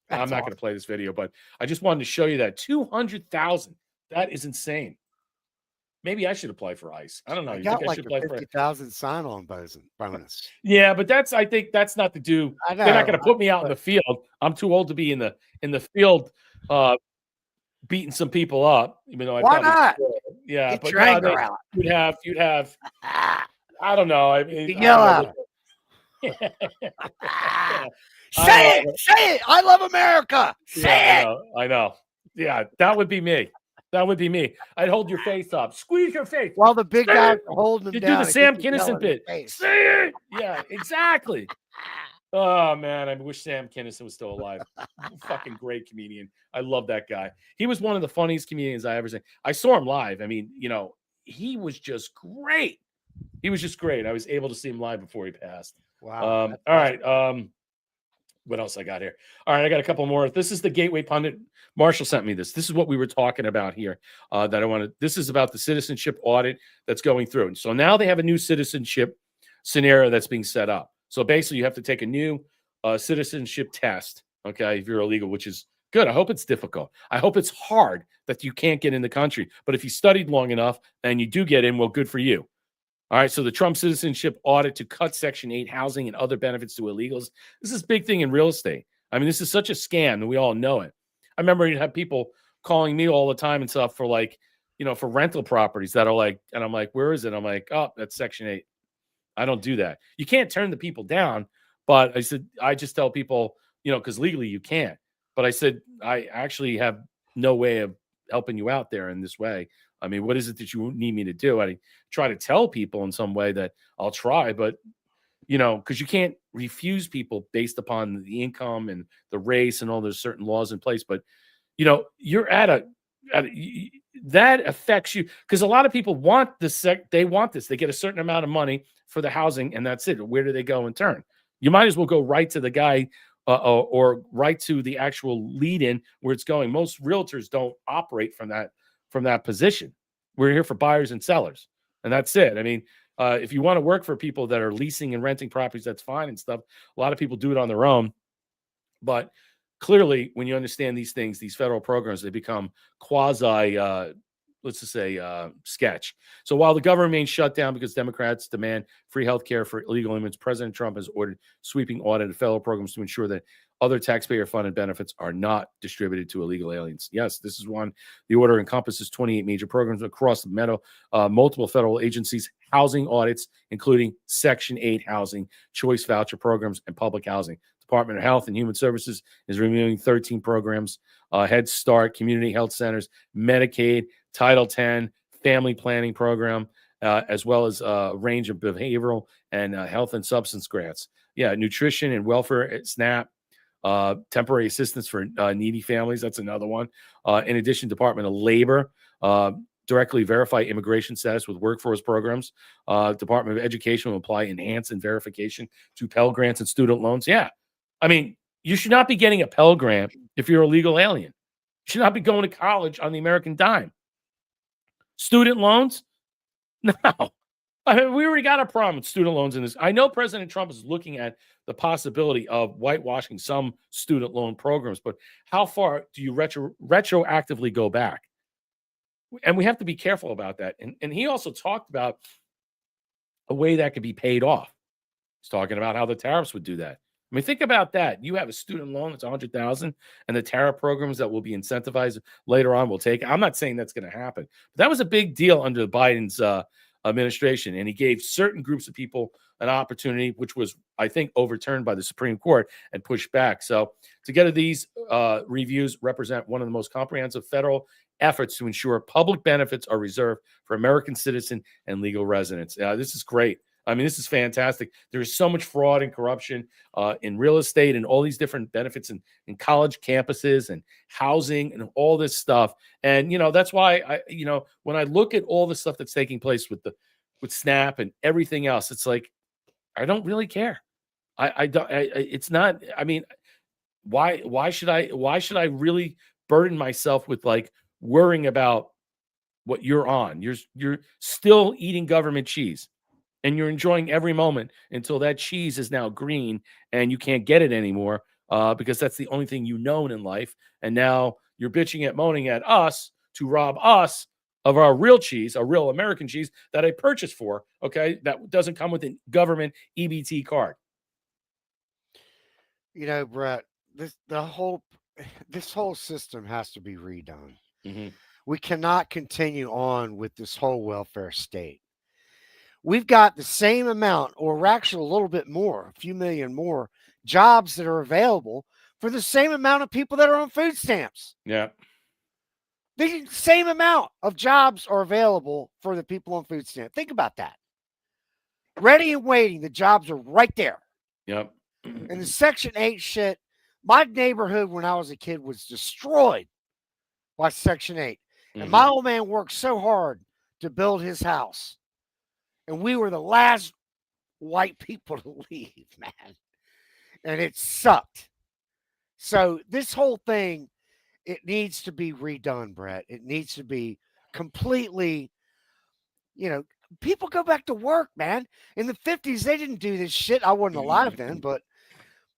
I'm not going to play this video, but I just wanted to show you that 200,000. That is insane. Maybe I should apply for ICE. I don't know. I You got think I like should a apply for 50,000 sign-on bonus. Yeah, but I think that's not to do. I know. They're not going to put me out in the field. I'm too old to be in the field beating some people up. Even though I Why not? Yeah, Get but your anger out. You'd have. I don't know. I mean, Yell at Say it. I love America. Say it. I know. Yeah, that would be me. I'd hold your face up. Squeeze your face. While the big guys are holding You them down. do the Sam Kinison bit. Say it. Yeah, exactly. Oh, man. I wish Sam Kinison was still alive. Fucking great comedian. I love that guy. He was one of the funniest comedians I ever seen. I saw him live. I mean, he was just great. I was able to see him live before he passed. Wow. All right. What else I got here? All right, I got a couple more. This is the Gateway Pundit. Marshall sent me this. This is what we were talking about here. That I wanted. This is about the citizenship audit that's going through. And so now they have a new citizenship scenario that's being set up. So basically, you have to take a new citizenship test. Okay, if you're illegal, which is good. I hope it's difficult. I hope it's hard that you can't get in the country. But if you studied long enough and you do get in, well, good for you. All right, so the Trump citizenship audit to cut Section 8 housing and other benefits to illegals. This is a big thing in real estate. I mean, this is such a scam, and we all know it. I remember you'd have people calling me all the time and stuff for for rental properties that are like, and I'm like, where is it? I'm like, oh, that's Section 8. I don't do that. You can't turn the people down, but I said, I just tell people, because legally you can't. But I said, I actually have no way of helping you out there in this way. I mean, what is it that you need me to do? I try to tell people in some way that I'll try, but, because you can't refuse people based upon the income and the race and all those certain laws in place. But, you're that affects you because a lot of people want this. They want this. They get a certain amount of money for the housing and that's it. Where do they go and turn? You might as well go right to the guy or right to the actual lead in where it's going. Most realtors don't operate from that position. We're here for buyers and sellers, and that's it. I mean, if you want to work for people that are leasing and renting properties, that's fine and stuff. A lot of people do it on their own, but clearly, when you understand these things, these federal programs, they become quasi, let's just say, sketch. So while the government remains shut down because Democrats demand free health care for illegal immigrants, President Trump has ordered sweeping audit of federal programs to ensure that other taxpayer-funded benefits are not distributed to illegal aliens. Yes, this is one. The order encompasses 28 major programs across the multiple federal agencies, housing audits, including Section 8 housing, choice voucher programs, and public housing. Department of Health and Human Services is reviewing 13 programs, Head Start, community health centers, Medicaid, Title 10, family planning program, as well as a range of behavioral and health and substance grants. Yeah, nutrition and welfare at SNAP, temporary assistance for needy families. That's another one. In addition, Department of Labor, directly verify immigration status with workforce programs. Department of Education will apply enhanced and verification to Pell Grants and student loans. Yeah. I mean, you should not be getting a Pell Grant if you're a legal alien. You should not be going to college on the American dime. Student loans? No. I mean, we already got a problem with student loans in this. I know President Trump is looking at the possibility of whitewashing some student loan programs, but how far do you retroactively go back? And we have to be careful about that. And he also talked about a way that could be paid off. He's talking about how the tariffs would do that. I mean, think about that. You have a student loan that's $100,000, and the tariff programs that will be incentivized later on will take. I'm not saying that's going to happen, but that was a big deal under Biden's administration, and he gave certain groups of people an opportunity, which was, I think, overturned by the Supreme Court and pushed back. So, together, these reviews represent one of the most comprehensive federal efforts to ensure public benefits are reserved for American citizens and legal residents. This is great. I mean, this is fantastic. There is so much fraud and corruption in real estate and all these different benefits in college campuses and housing and all this stuff. And, that's why when I look at all the stuff that's taking place with SNAP and everything else, it's like, I don't really care. It's not, I mean, why should I really burden myself with like worrying about what you're on? You're still eating government cheese. And you're enjoying every moment until that cheese is now green and you can't get it anymore because that's the only thing you know in life. And now you're bitching and moaning at us to rob us of our real cheese, our real American cheese that I purchased for, okay, that doesn't come with a government EBT card. Brett, this whole system has to be redone. Mm-hmm. We cannot continue on with this whole welfare state. We've got the same amount, or actually a little bit more, a few million more jobs that are available for the same amount of people that are on food stamps. Yeah. The same amount of jobs are available for the people on food stamps. Think about that. Ready and waiting. The jobs are right there. Yep. And the Section 8 shit, my neighborhood when I was a kid was destroyed by Section 8. Mm-hmm. And my old man worked so hard to build his house. And we were the last white people to leave, man. And it sucked. So this whole thing, it needs to be redone, Brett. It needs to be completely, people go back to work, man. In the 50s, they didn't do this shit. I wasn't alive then, but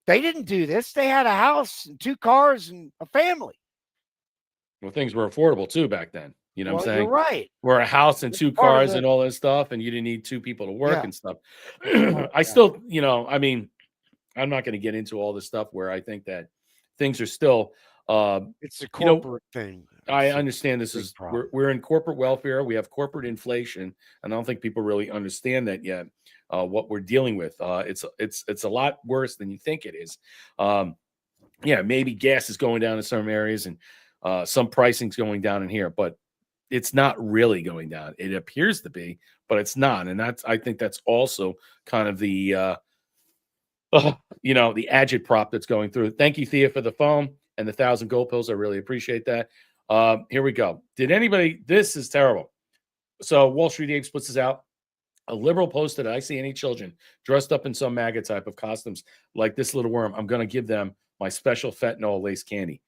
they didn't do this. They had a house and 2 cars and a family. Well, things were affordable too back then. You know what I'm saying? You're right. Where a house and 2 cars and all that stuff, and you didn't need 2 people to work and stuff. I still, I mean, I'm not going to get into all this stuff where I think that things are still. It's a corporate thing. I understand this is we're in corporate welfare. We have corporate inflation, and I don't think people really understand that yet. What we're dealing with, it's a lot worse than you think it is. Maybe gas is going down in some areas, and some pricing's going down in here, but it's not really going down. It appears to be, but it's not. And I think that's also kind of the, the agitprop that's going through. Thank you, Thea, for the phone and the 1,000 gold pills. I really appreciate that. Here we go. This is terrible. So Wall Street Apes puts this out. A liberal posted, I see any children dressed up in some MAGA type of costumes like this little worm, I'm going to give them my special fentanyl lace candy.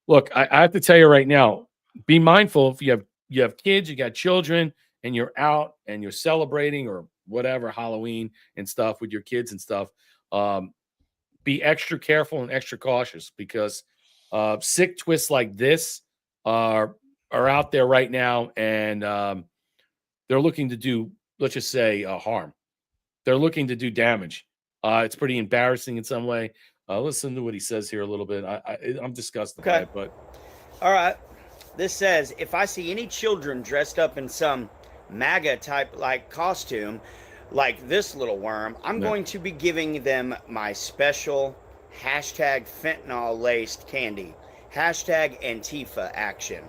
Look, I have to tell you right now, be mindful if you have kids, you got children, and you're out and you're celebrating or whatever, Halloween and stuff with your kids and stuff. Be extra careful and extra cautious because sick twists like this are out there right now, and they're looking to do, let's just say, harm. They're looking to do damage. It's pretty embarrassing in some way. Listen to what he says here a little bit. I'm disgusted by it, but all right. This says, if I see any children dressed up in some MAGA type like costume, like this little worm, I'm going to be giving them my special hashtag fentanyl laced candy. Hashtag Antifa action.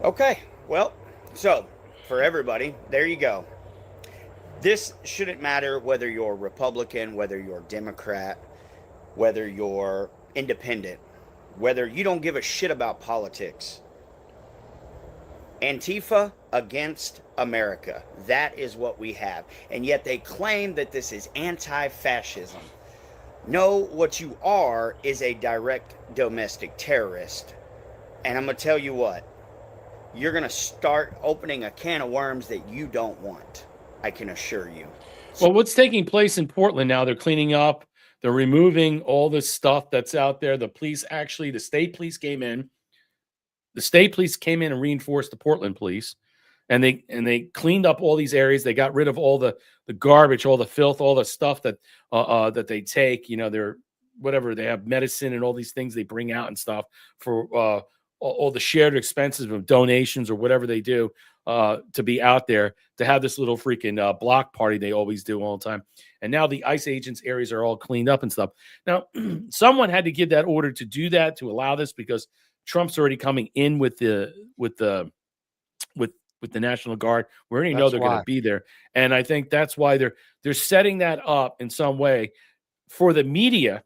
Okay, well, so for everybody. There you go. This shouldn't matter whether you're Republican, whether you're Democrat, whether you're independent, whether you don't give a shit about politics. Antifa against America. That is what we have. And yet they claim that this is anti-fascism. No, what you are is a direct domestic terrorist. And I'm going to tell you what. You're going to start opening a can of worms that you don't want. I can assure you. Well, what's taking place in Portland now, they're cleaning up. They're removing all this stuff that's out there. The state police came in. The state police came in and reinforced the Portland police. And they cleaned up all these areas. They got rid of all the garbage, all the filth, all the stuff that they take. You know, they're whatever. They have medicine and all these things they bring out and stuff for all the shared expenses of donations or whatever they do to be out there, to have this little freaking block party they always do all the time. And now the ICE agents areas are all cleaned up and stuff. Now, someone had to give that order to do that, to allow this, because Trump's already coming in with the National Guard. We already know they're going to be there. And I think that's why they're setting that up in some way for the media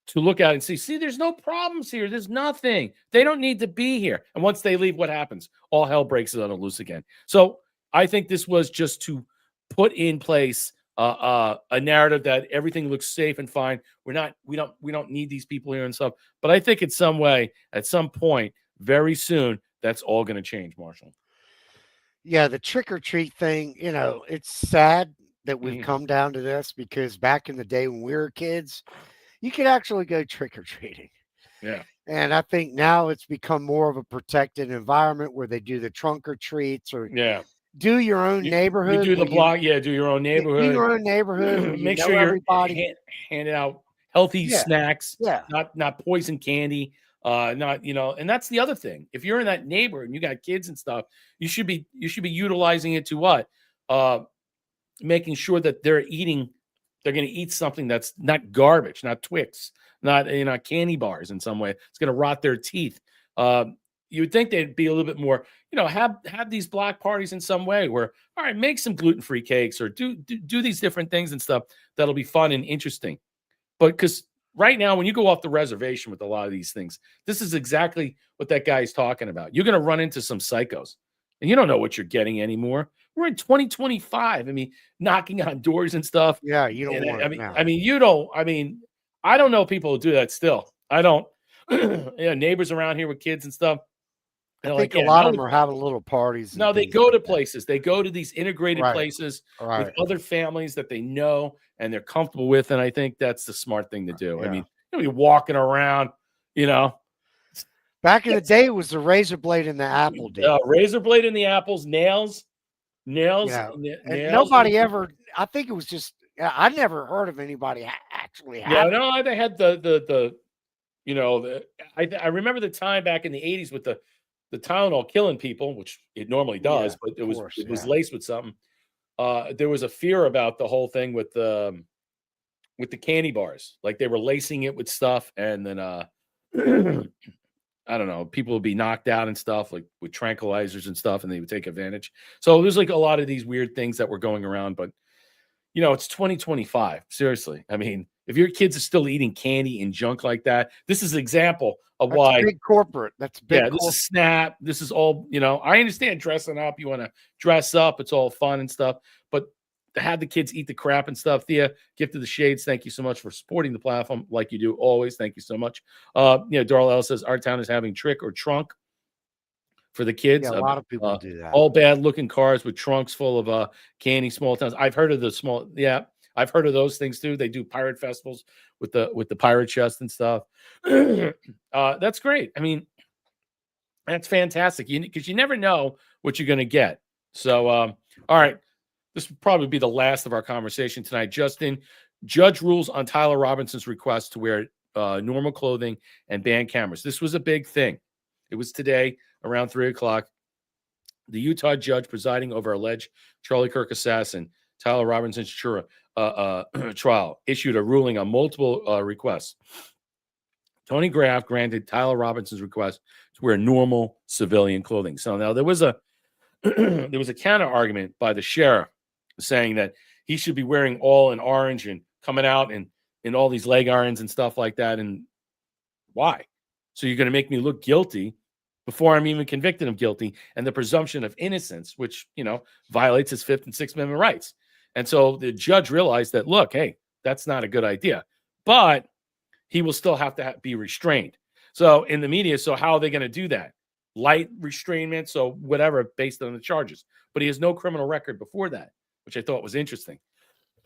to look at and see, there's no problems here. There's nothing. They don't need to be here. And once they leave, what happens? All hell breaks loose again. So I think this was just to put in place a narrative that everything looks safe and fine. We don't need these people here and stuff. But I think in some way, at some point, very soon, that's all going to change, Marshall. Yeah, the trick or treat thing, you know, it's sad that we've come down to this, because back in the day when we were kids, you could actually go trick or treating. Yeah. And I think now it's become more of a protected environment where they do the trunk or treats, or do your own neighborhood. You do the block, do your own neighborhood. Do your own neighborhood. Make sure you're handing out healthy snacks, not poison candy. Not, you know, and that's the other thing. If you're in that neighborhood and you got kids and stuff, you should be utilizing it to what? Making sure that they're going to eat something that's not garbage, not Twix, not candy bars in some way. It's going to rot their teeth. You would think they'd be a little bit more, have these block parties in some way where, all right, make some gluten-free cakes, or do these different things and stuff that'll be fun and interesting. But because right now, when you go off the reservation with a lot of these things, this is exactly what that guy is talking about. You're going to run into some psychos, and you don't know what you're getting anymore. We're in 2025. I mean, knocking on doors and stuff. Yeah, you don't want it now. I don't know people who do that still. I don't. Neighbors around here with kids and stuff. I think a lot of them are having little parties. No, they go to places. They go to these integrated places with other families that they know and they're comfortable with. And I think that's the smart thing to do. Yeah. I mean, you're walking around, Back in the day, it was the razor blade in the apple, dude. Razor blade in the apples, nails. Yeah. And nobody ever, I think it was just, I never heard of anybody actually having. Yeah, no, they had I remember the time back in the 80s with the Tylenol killing people, which it normally does, but it was laced with something. There was a fear about the whole thing with the candy bars, like they were lacing it with stuff, and then I don't know, people would be knocked out and stuff, like with tranquilizers and stuff, and they would take advantage. So there's like a lot of these weird things that were going around, but it's 2025. Seriously, I mean, if your kids are still eating candy and junk like that, this is an example of why big corporate. That's big. Yeah, this is Snap. This is all, I understand dressing up. You want to dress up. It's all fun and stuff. But to have the kids eat the crap and stuff, Thea, Gift of the Shades, thank you so much for supporting the platform like you do always. Thank you so much. Darla L says our town is having trick or trunk for the kids. Yeah, a lot of people do that. All bad looking cars with trunks full of candy, small towns. I've heard of I've heard of those things too. They do pirate festivals with the pirate chest and stuff. That's great. I mean, that's fantastic. Because you never know what you're going to get. So, all right, this will probably be the last of our conversation tonight. Justin, judge rules on Tyler Robinson's request to wear normal clothing and ban cameras. This was a big thing. It was today around 3:00. The Utah judge presiding over alleged Charlie Kirk assassin Tyler Robinson's trial issued a ruling on multiple requests. Tony granted Tyler Robinson's request to wear normal civilian clothing. So now there was a there was a counter argument by the sheriff saying that he should be wearing all in orange and coming out in all these leg irons and stuff like that. And why? So you're going to make me look guilty before I'm even convicted of guilty, and the presumption of innocence, which, violates his 5th and 6th Amendment rights. And so the judge realized that, look, hey, that's not a good idea, but he will still have to be restrained. So in the media, so how are they going to do that? Light restrainment, so whatever, based on the charges. But he has no criminal record before that, which I thought was interesting.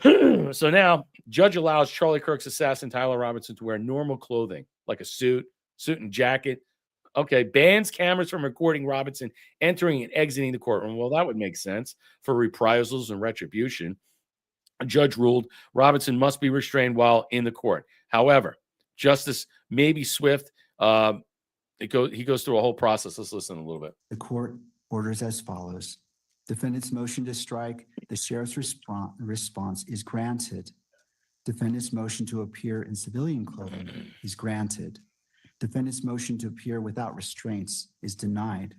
So now, judge allows Charlie Kirk's assassin, Tyler Robinson, to wear normal clothing, like a suit and jacket. Okay, bans cameras from recording Robinson entering and exiting the courtroom. Well, that would make sense for reprisals and retribution. A judge ruled Robinson must be restrained while in the court. However, Justice Maybe Swift, he goes through a whole process. Let's listen a little bit. The court orders as follows. Defendant's motion to strike the sheriff's response is granted. Defendant's motion to appear in civilian clothing is granted. Defendant's motion to appear without restraints is denied.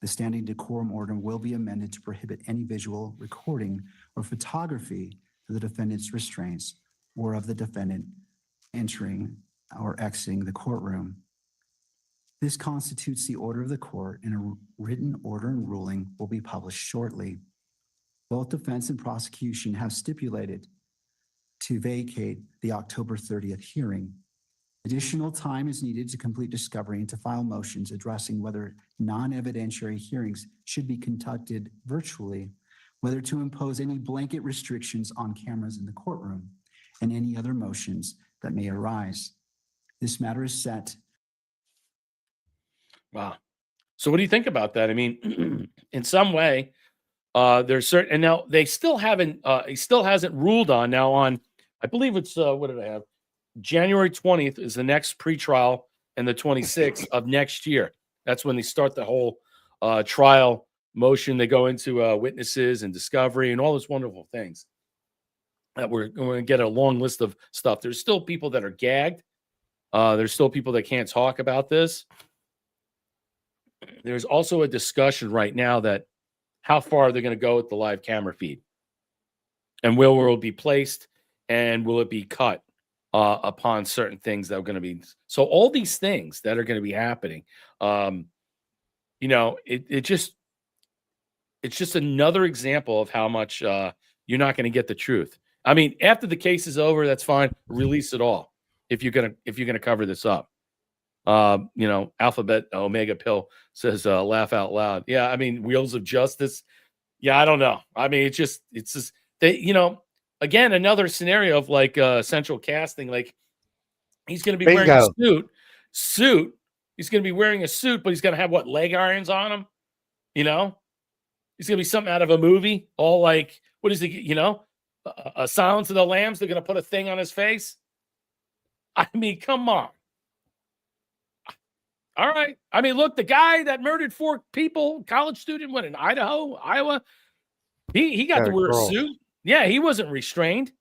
The standing decorum order will be amended to prohibit any visual recording or photography of the defendant's restraints or of the defendant entering or exiting the courtroom. This constitutes the order of the court, and a written order and ruling will be published shortly. Both defense and prosecution have stipulated to vacate the October 30th hearing. Additional time is needed to complete discovery and to file motions addressing whether non-evidentiary hearings should be conducted virtually, whether to impose any blanket restrictions on cameras in the courtroom, and any other motions that may arise. This matter is set. Wow. So what do you think about that? I mean, in some way, there's certain, and now they still haven't, he still hasn't ruled on now on, I believe it's, what did I have? January 20th is the next pretrial, and the 26th of next year. That's when they start the whole trial motion. They go into witnesses and discovery and all those wonderful things. That we're going to get a long list of stuff. There's still people that are gagged. There's still people that can't talk about this. There's also a discussion right now that how far they're going to go with the live camera feed, and where will it be placed, and will it be cut upon certain things that are going to be. So all these things that are going to be happening, it's just another example of how much you're not going to get the truth. I mean, after the case is over, that's fine. Release it all if you're gonna cover this up. Alphabet Omega Pill says laugh out loud. Yeah, I mean, Wheels of Justice. Yeah, I don't know. I mean, it's just they, again, another scenario of like central casting. Like he's going to be wearing a suit. He's going to be wearing a suit, but he's going to have what, leg irons on him? He's going to be something out of a movie. All like, what is he? A Silence of the Lambs. They're going to put a thing on his face. I mean, come on. All right. I mean, look, the guy that murdered 4 people, college student, what, in Idaho, Iowa, he got to wear a suit. Yeah, he wasn't restrained.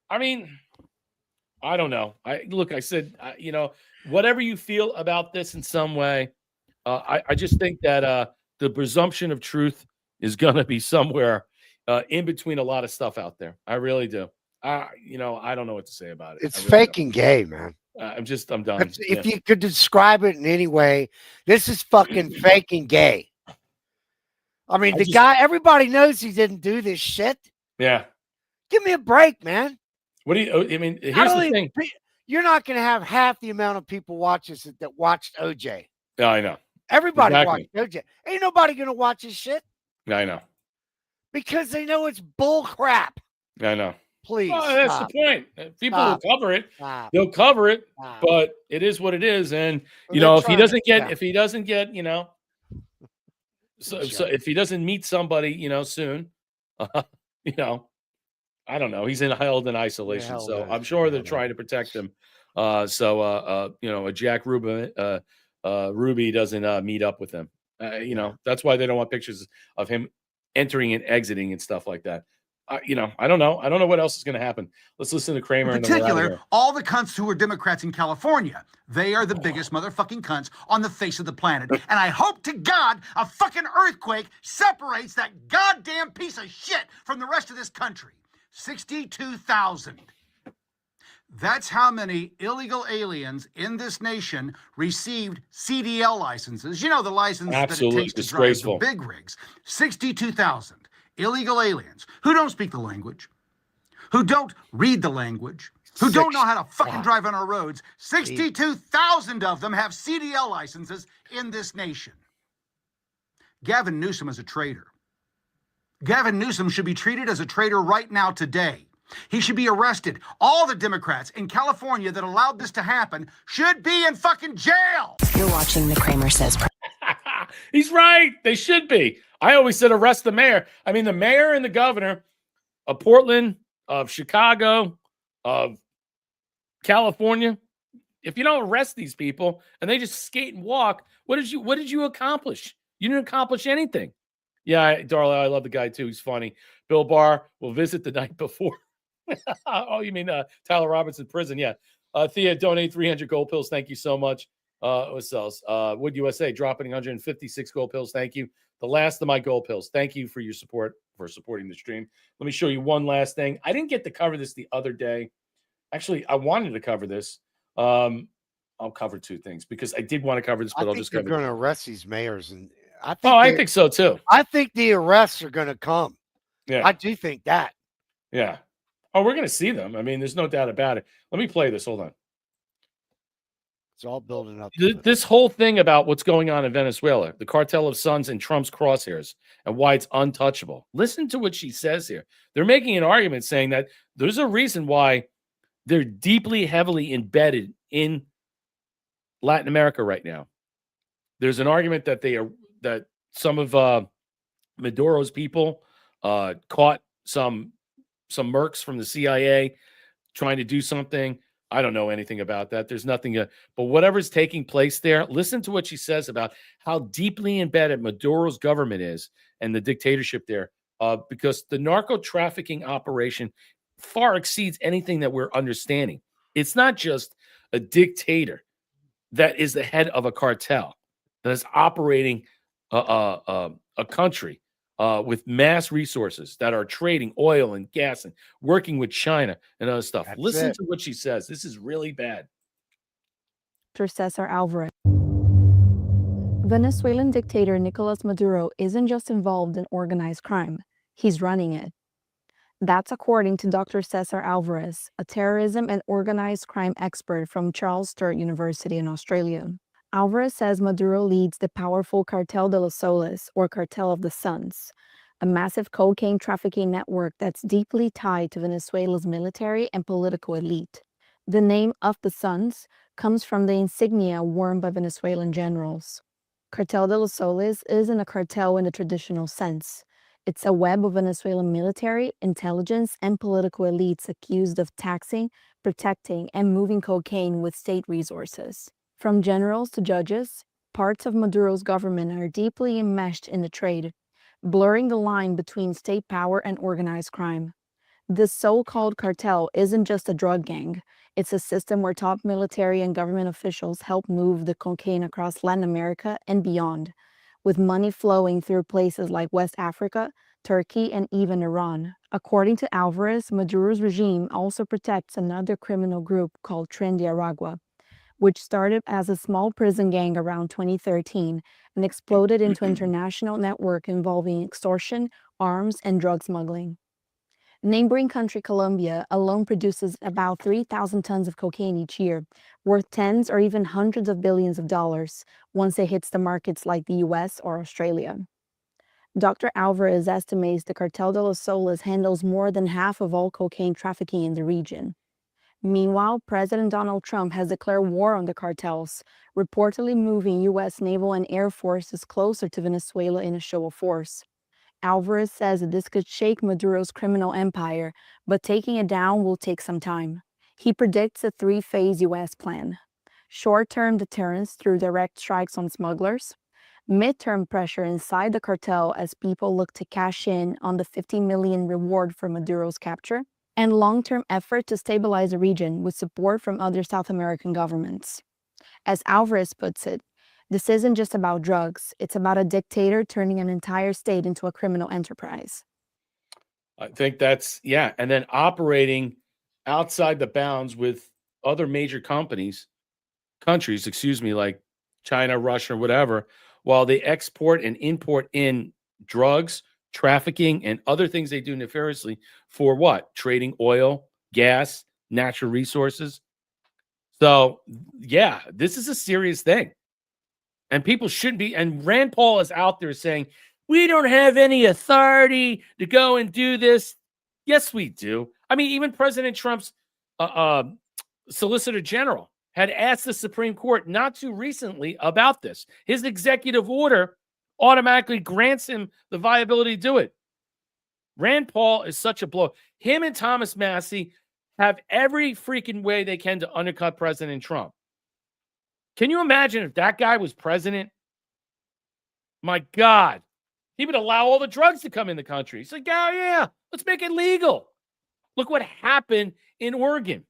I mean, I don't know. I said, whatever you feel about this in some way, I just think that the presumption of truth is going to be somewhere in between a lot of stuff out there. I really do. I don't know what to say about it. It's really faking gay, man. I'm done. If you could describe it in any way, this is fucking faking gay. I mean, everybody knows he didn't do this shit. Yeah. Give me a break, man. What do you, I mean, here's the thing. You're not going to have half the amount of people watch this that watched OJ. Yeah, I know. Everybody watched OJ. Ain't nobody going to watch this shit. Yeah, I know. Because they know it's bull crap. I know. Please. Well, that's the point. People will cover it. They'll cover it, but it is what it is. And if he doesn't get, so if he doesn't meet somebody, soon, I don't know. He's held in isolation, so I'm sure they're trying to protect him. A Jack Ruby doesn't meet up with him. That's why they don't want pictures of him entering and exiting and stuff like that. I don't know. I don't know what else is going to happen. Let's listen to Kramer. In and then we're out of particular, here. all the cunts who are Democrats in California. They are the biggest motherfucking cunts on the face of the planet. And I hope to God a fucking earthquake separates that goddamn piece of shit from the rest of this country. 62,000. That's how many illegal aliens in this nation received CDL licenses. You know, the license Absolutely that it takes to disgraceful. drive the big rigs. 62,000 illegal aliens who don't speak the language, who don't read the language, who don't know how to fucking drive on our roads. 62,000 of them have CDL licenses in this nation. Gavin Newsom is a traitor. Gavin Newsom should be treated as a traitor right now today. He should be arrested. All the Democrats in California that allowed this to happen should be in fucking jail. You're watching The Kramer Says. He's right. They should be. I always said arrest the mayor. I mean, the mayor and the governor of Portland, of Chicago, of California. If you don't arrest these people and they just skate and walk, what did you accomplish? You didn't accomplish anything. Yeah, Darla, I love the guy too. He's funny. Bill Barr will visit the night before. Oh, you mean Tyler Roberts in prison? Yeah. Thea, donate 300 gold pills. Thank you so much. What else? Wood USA dropping 156 gold pills. Thank you. The last of my gold pills. Thank you for your support, for supporting the stream. Let me show you one last thing. I didn't get to cover this the other day. Actually, I wanted to cover this. I'll cover two things because I did want to cover this, but I'll just cover. They're going to arrest these mayors, and I think so too. I think the arrests are going to come. Yeah, I do think that. Yeah. Oh, we're going to see them. I mean, there's no doubt about it. Let me play this. Hold on. It's all building up. This whole thing about what's going on in Venezuela, the cartel of sons and Trump's crosshairs, and why it's untouchable. Listen to what she says here. They're making an argument saying that there's a reason why they're deeply, heavily embedded in Latin America right now. There's an argument that that some of Maduro's people caught some mercs from the CIA trying to do something. I don't know anything about that. There's nothing, but whatever's taking place there, listen to what she says about how deeply embedded Maduro's government is and the dictatorship there, because the narco trafficking operation far exceeds anything that we're understanding. It's not just a dictator that is the head of a cartel that is operating a country with mass resources that are trading oil and gas and working with China and other stuff. Listen to what she says. This is really bad. Dr. Cesar Alvarez. Venezuelan dictator Nicolas Maduro isn't just involved in organized crime. He's running it. That's according to Dr. Cesar Alvarez, a terrorism and organized crime expert from Charles Sturt University in Australia. Alvarez says Maduro leads the powerful Cartel de los Soles, or Cartel of the Suns, a massive cocaine trafficking network that's deeply tied to Venezuela's military and political elite. The name of the Suns comes from the insignia worn by Venezuelan generals. Cartel de los Soles isn't a cartel in the traditional sense. It's a web of Venezuelan military, intelligence, and political elites accused of taxing, protecting, and moving cocaine with state resources. From generals to judges, parts of Maduro's government are deeply enmeshed in the trade, blurring the line between state power and organized crime. This so-called cartel isn't just a drug gang. It's a system where top military and government officials help move the cocaine across Latin America and beyond, with money flowing through places like West Africa, Turkey, and even Iran. According to Alvarez, Maduro's regime also protects another criminal group called Tren de Aragua, which started as a small prison gang around 2013 and exploded into an international network involving extortion, arms, and drug smuggling. Neighboring country Colombia alone produces about 3,000 tons of cocaine each year, worth tens or even hundreds of billions of dollars once it hits the markets like the US or Australia. Dr. Alvarez estimates the Cartel de los Soles handles more than half of all cocaine trafficking in the region. Meanwhile, President Donald Trump has declared war on the cartels, reportedly moving U.S. naval and air forces closer to Venezuela in a show of force. Alvarez says that this could shake Maduro's criminal empire, but taking it down will take some time. He predicts a three-phase U.S. plan: short-term deterrence through direct strikes on smugglers, midterm pressure inside the cartel as people look to cash in on the $50 million reward for Maduro's capture, and long-term effort to stabilize the region with support from other South American governments. As Alvarez puts it, this isn't just about drugs, it's about a dictator turning an entire state into a criminal enterprise. I think that's, yeah, and then operating outside the bounds with other major countries, like China, Russia, or whatever, while they export and import in drugs, trafficking, and other things they do nefariously for what? Trading oil, gas, natural resources. So, yeah, this is a serious thing. And people shouldn't be. And Rand Paul is out there saying, we don't have any authority to go and do this. Yes, we do. I mean, even President Trump's Solicitor General had asked the Supreme Court not too recently about this. His executive order automatically grants him the viability to do it. Rand Paul is such a blow. Him and Thomas Massie have every freaking way they can to undercut President Trump. Can you imagine if that guy was president? My God, he would allow all the drugs to come in the country. He's like, oh, yeah, let's make it legal. Look what happened in Oregon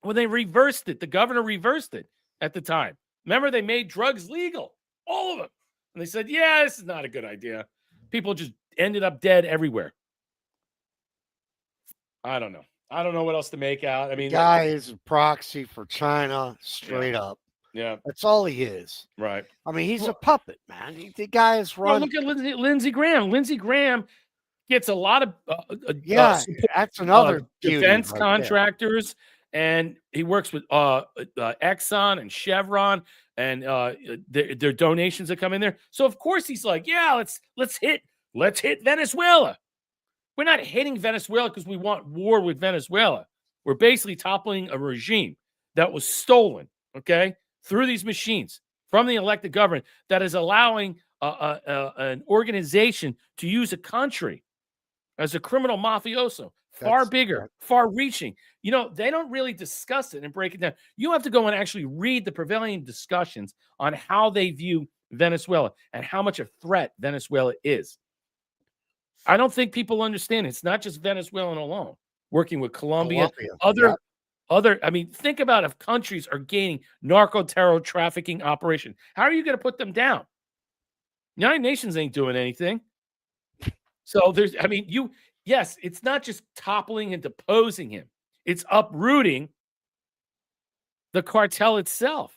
when they reversed it. The governor reversed it at the time. Remember, they made drugs legal, all of them. And they said, yeah, this is not a good idea. People just ended up dead everywhere. I don't know. I don't know what else to make out. I mean, the guy is a proxy for China, straight up. Yeah. That's all he is. Right. I mean, he's a puppet, man. The guy is run. Look at Lindsey Graham. Lindsey Graham gets a lot of that's another defense contractors, and he works with Exxon and Chevron and their donations that come in there. So of course he's like, yeah, let's hit Venezuela. We're not hitting Venezuela because we want war with Venezuela. We're basically toppling a regime that was stolen, okay, through these machines from the elected government that is allowing an organization to use a country as a criminal mafioso, far bigger, far-reaching. You know, they don't really discuss it and break it down. You have to go and actually read the prevailing discussions on how they view Venezuela and how much a threat Venezuela is. I don't think people understand. It's not just Venezuelan alone. Working with Colombia. I mean, think about if countries are gaining narco-terror trafficking operation. How are you going to put them down? United Nations ain't doing anything. So yes, it's not just toppling and deposing him. It's uprooting the cartel itself.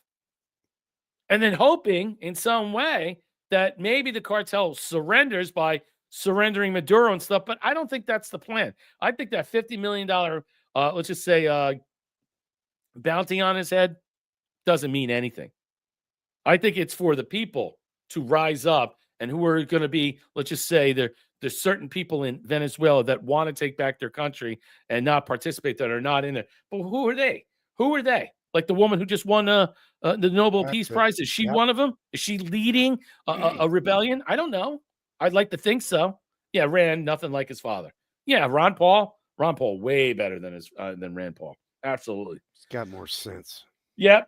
And then hoping in some way that maybe the cartel surrenders by surrendering Maduro and stuff. But I don't think that's the plan. I think that $50 million, let's just say, bounty on his head doesn't mean anything. I think it's for the people to rise up and who are going to be, let's just say, there's certain people in Venezuela that want to take back their country and not participate, that are not in there. But who are they? Who are they? Like the woman who just won the Nobel Peace Prize. Is she one of them? Is she leading a rebellion? I don't know. I'd like to think so. Yeah, Rand, nothing like his father. Yeah, Ron Paul, way better than Rand Paul. Absolutely. He's got more sense. Yep,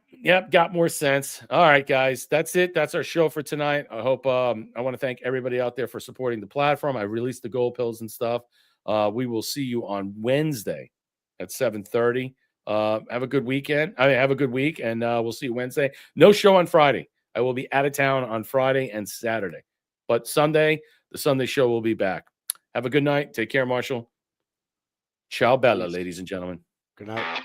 got more sense. All right, guys, that's it. That's our show for tonight. I hope I want to thank everybody out there for supporting the platform. I released the gold pills and stuff. We will see you on Wednesday at 7:30. Have a good weekend. Have a good week, and we'll see you Wednesday. No show on Friday. I will be out of town on Friday and Saturday. But Sunday, the Sunday show will be back. Have a good night. Take care, Marshall. Ciao, Bella, ladies and gentlemen. Good night.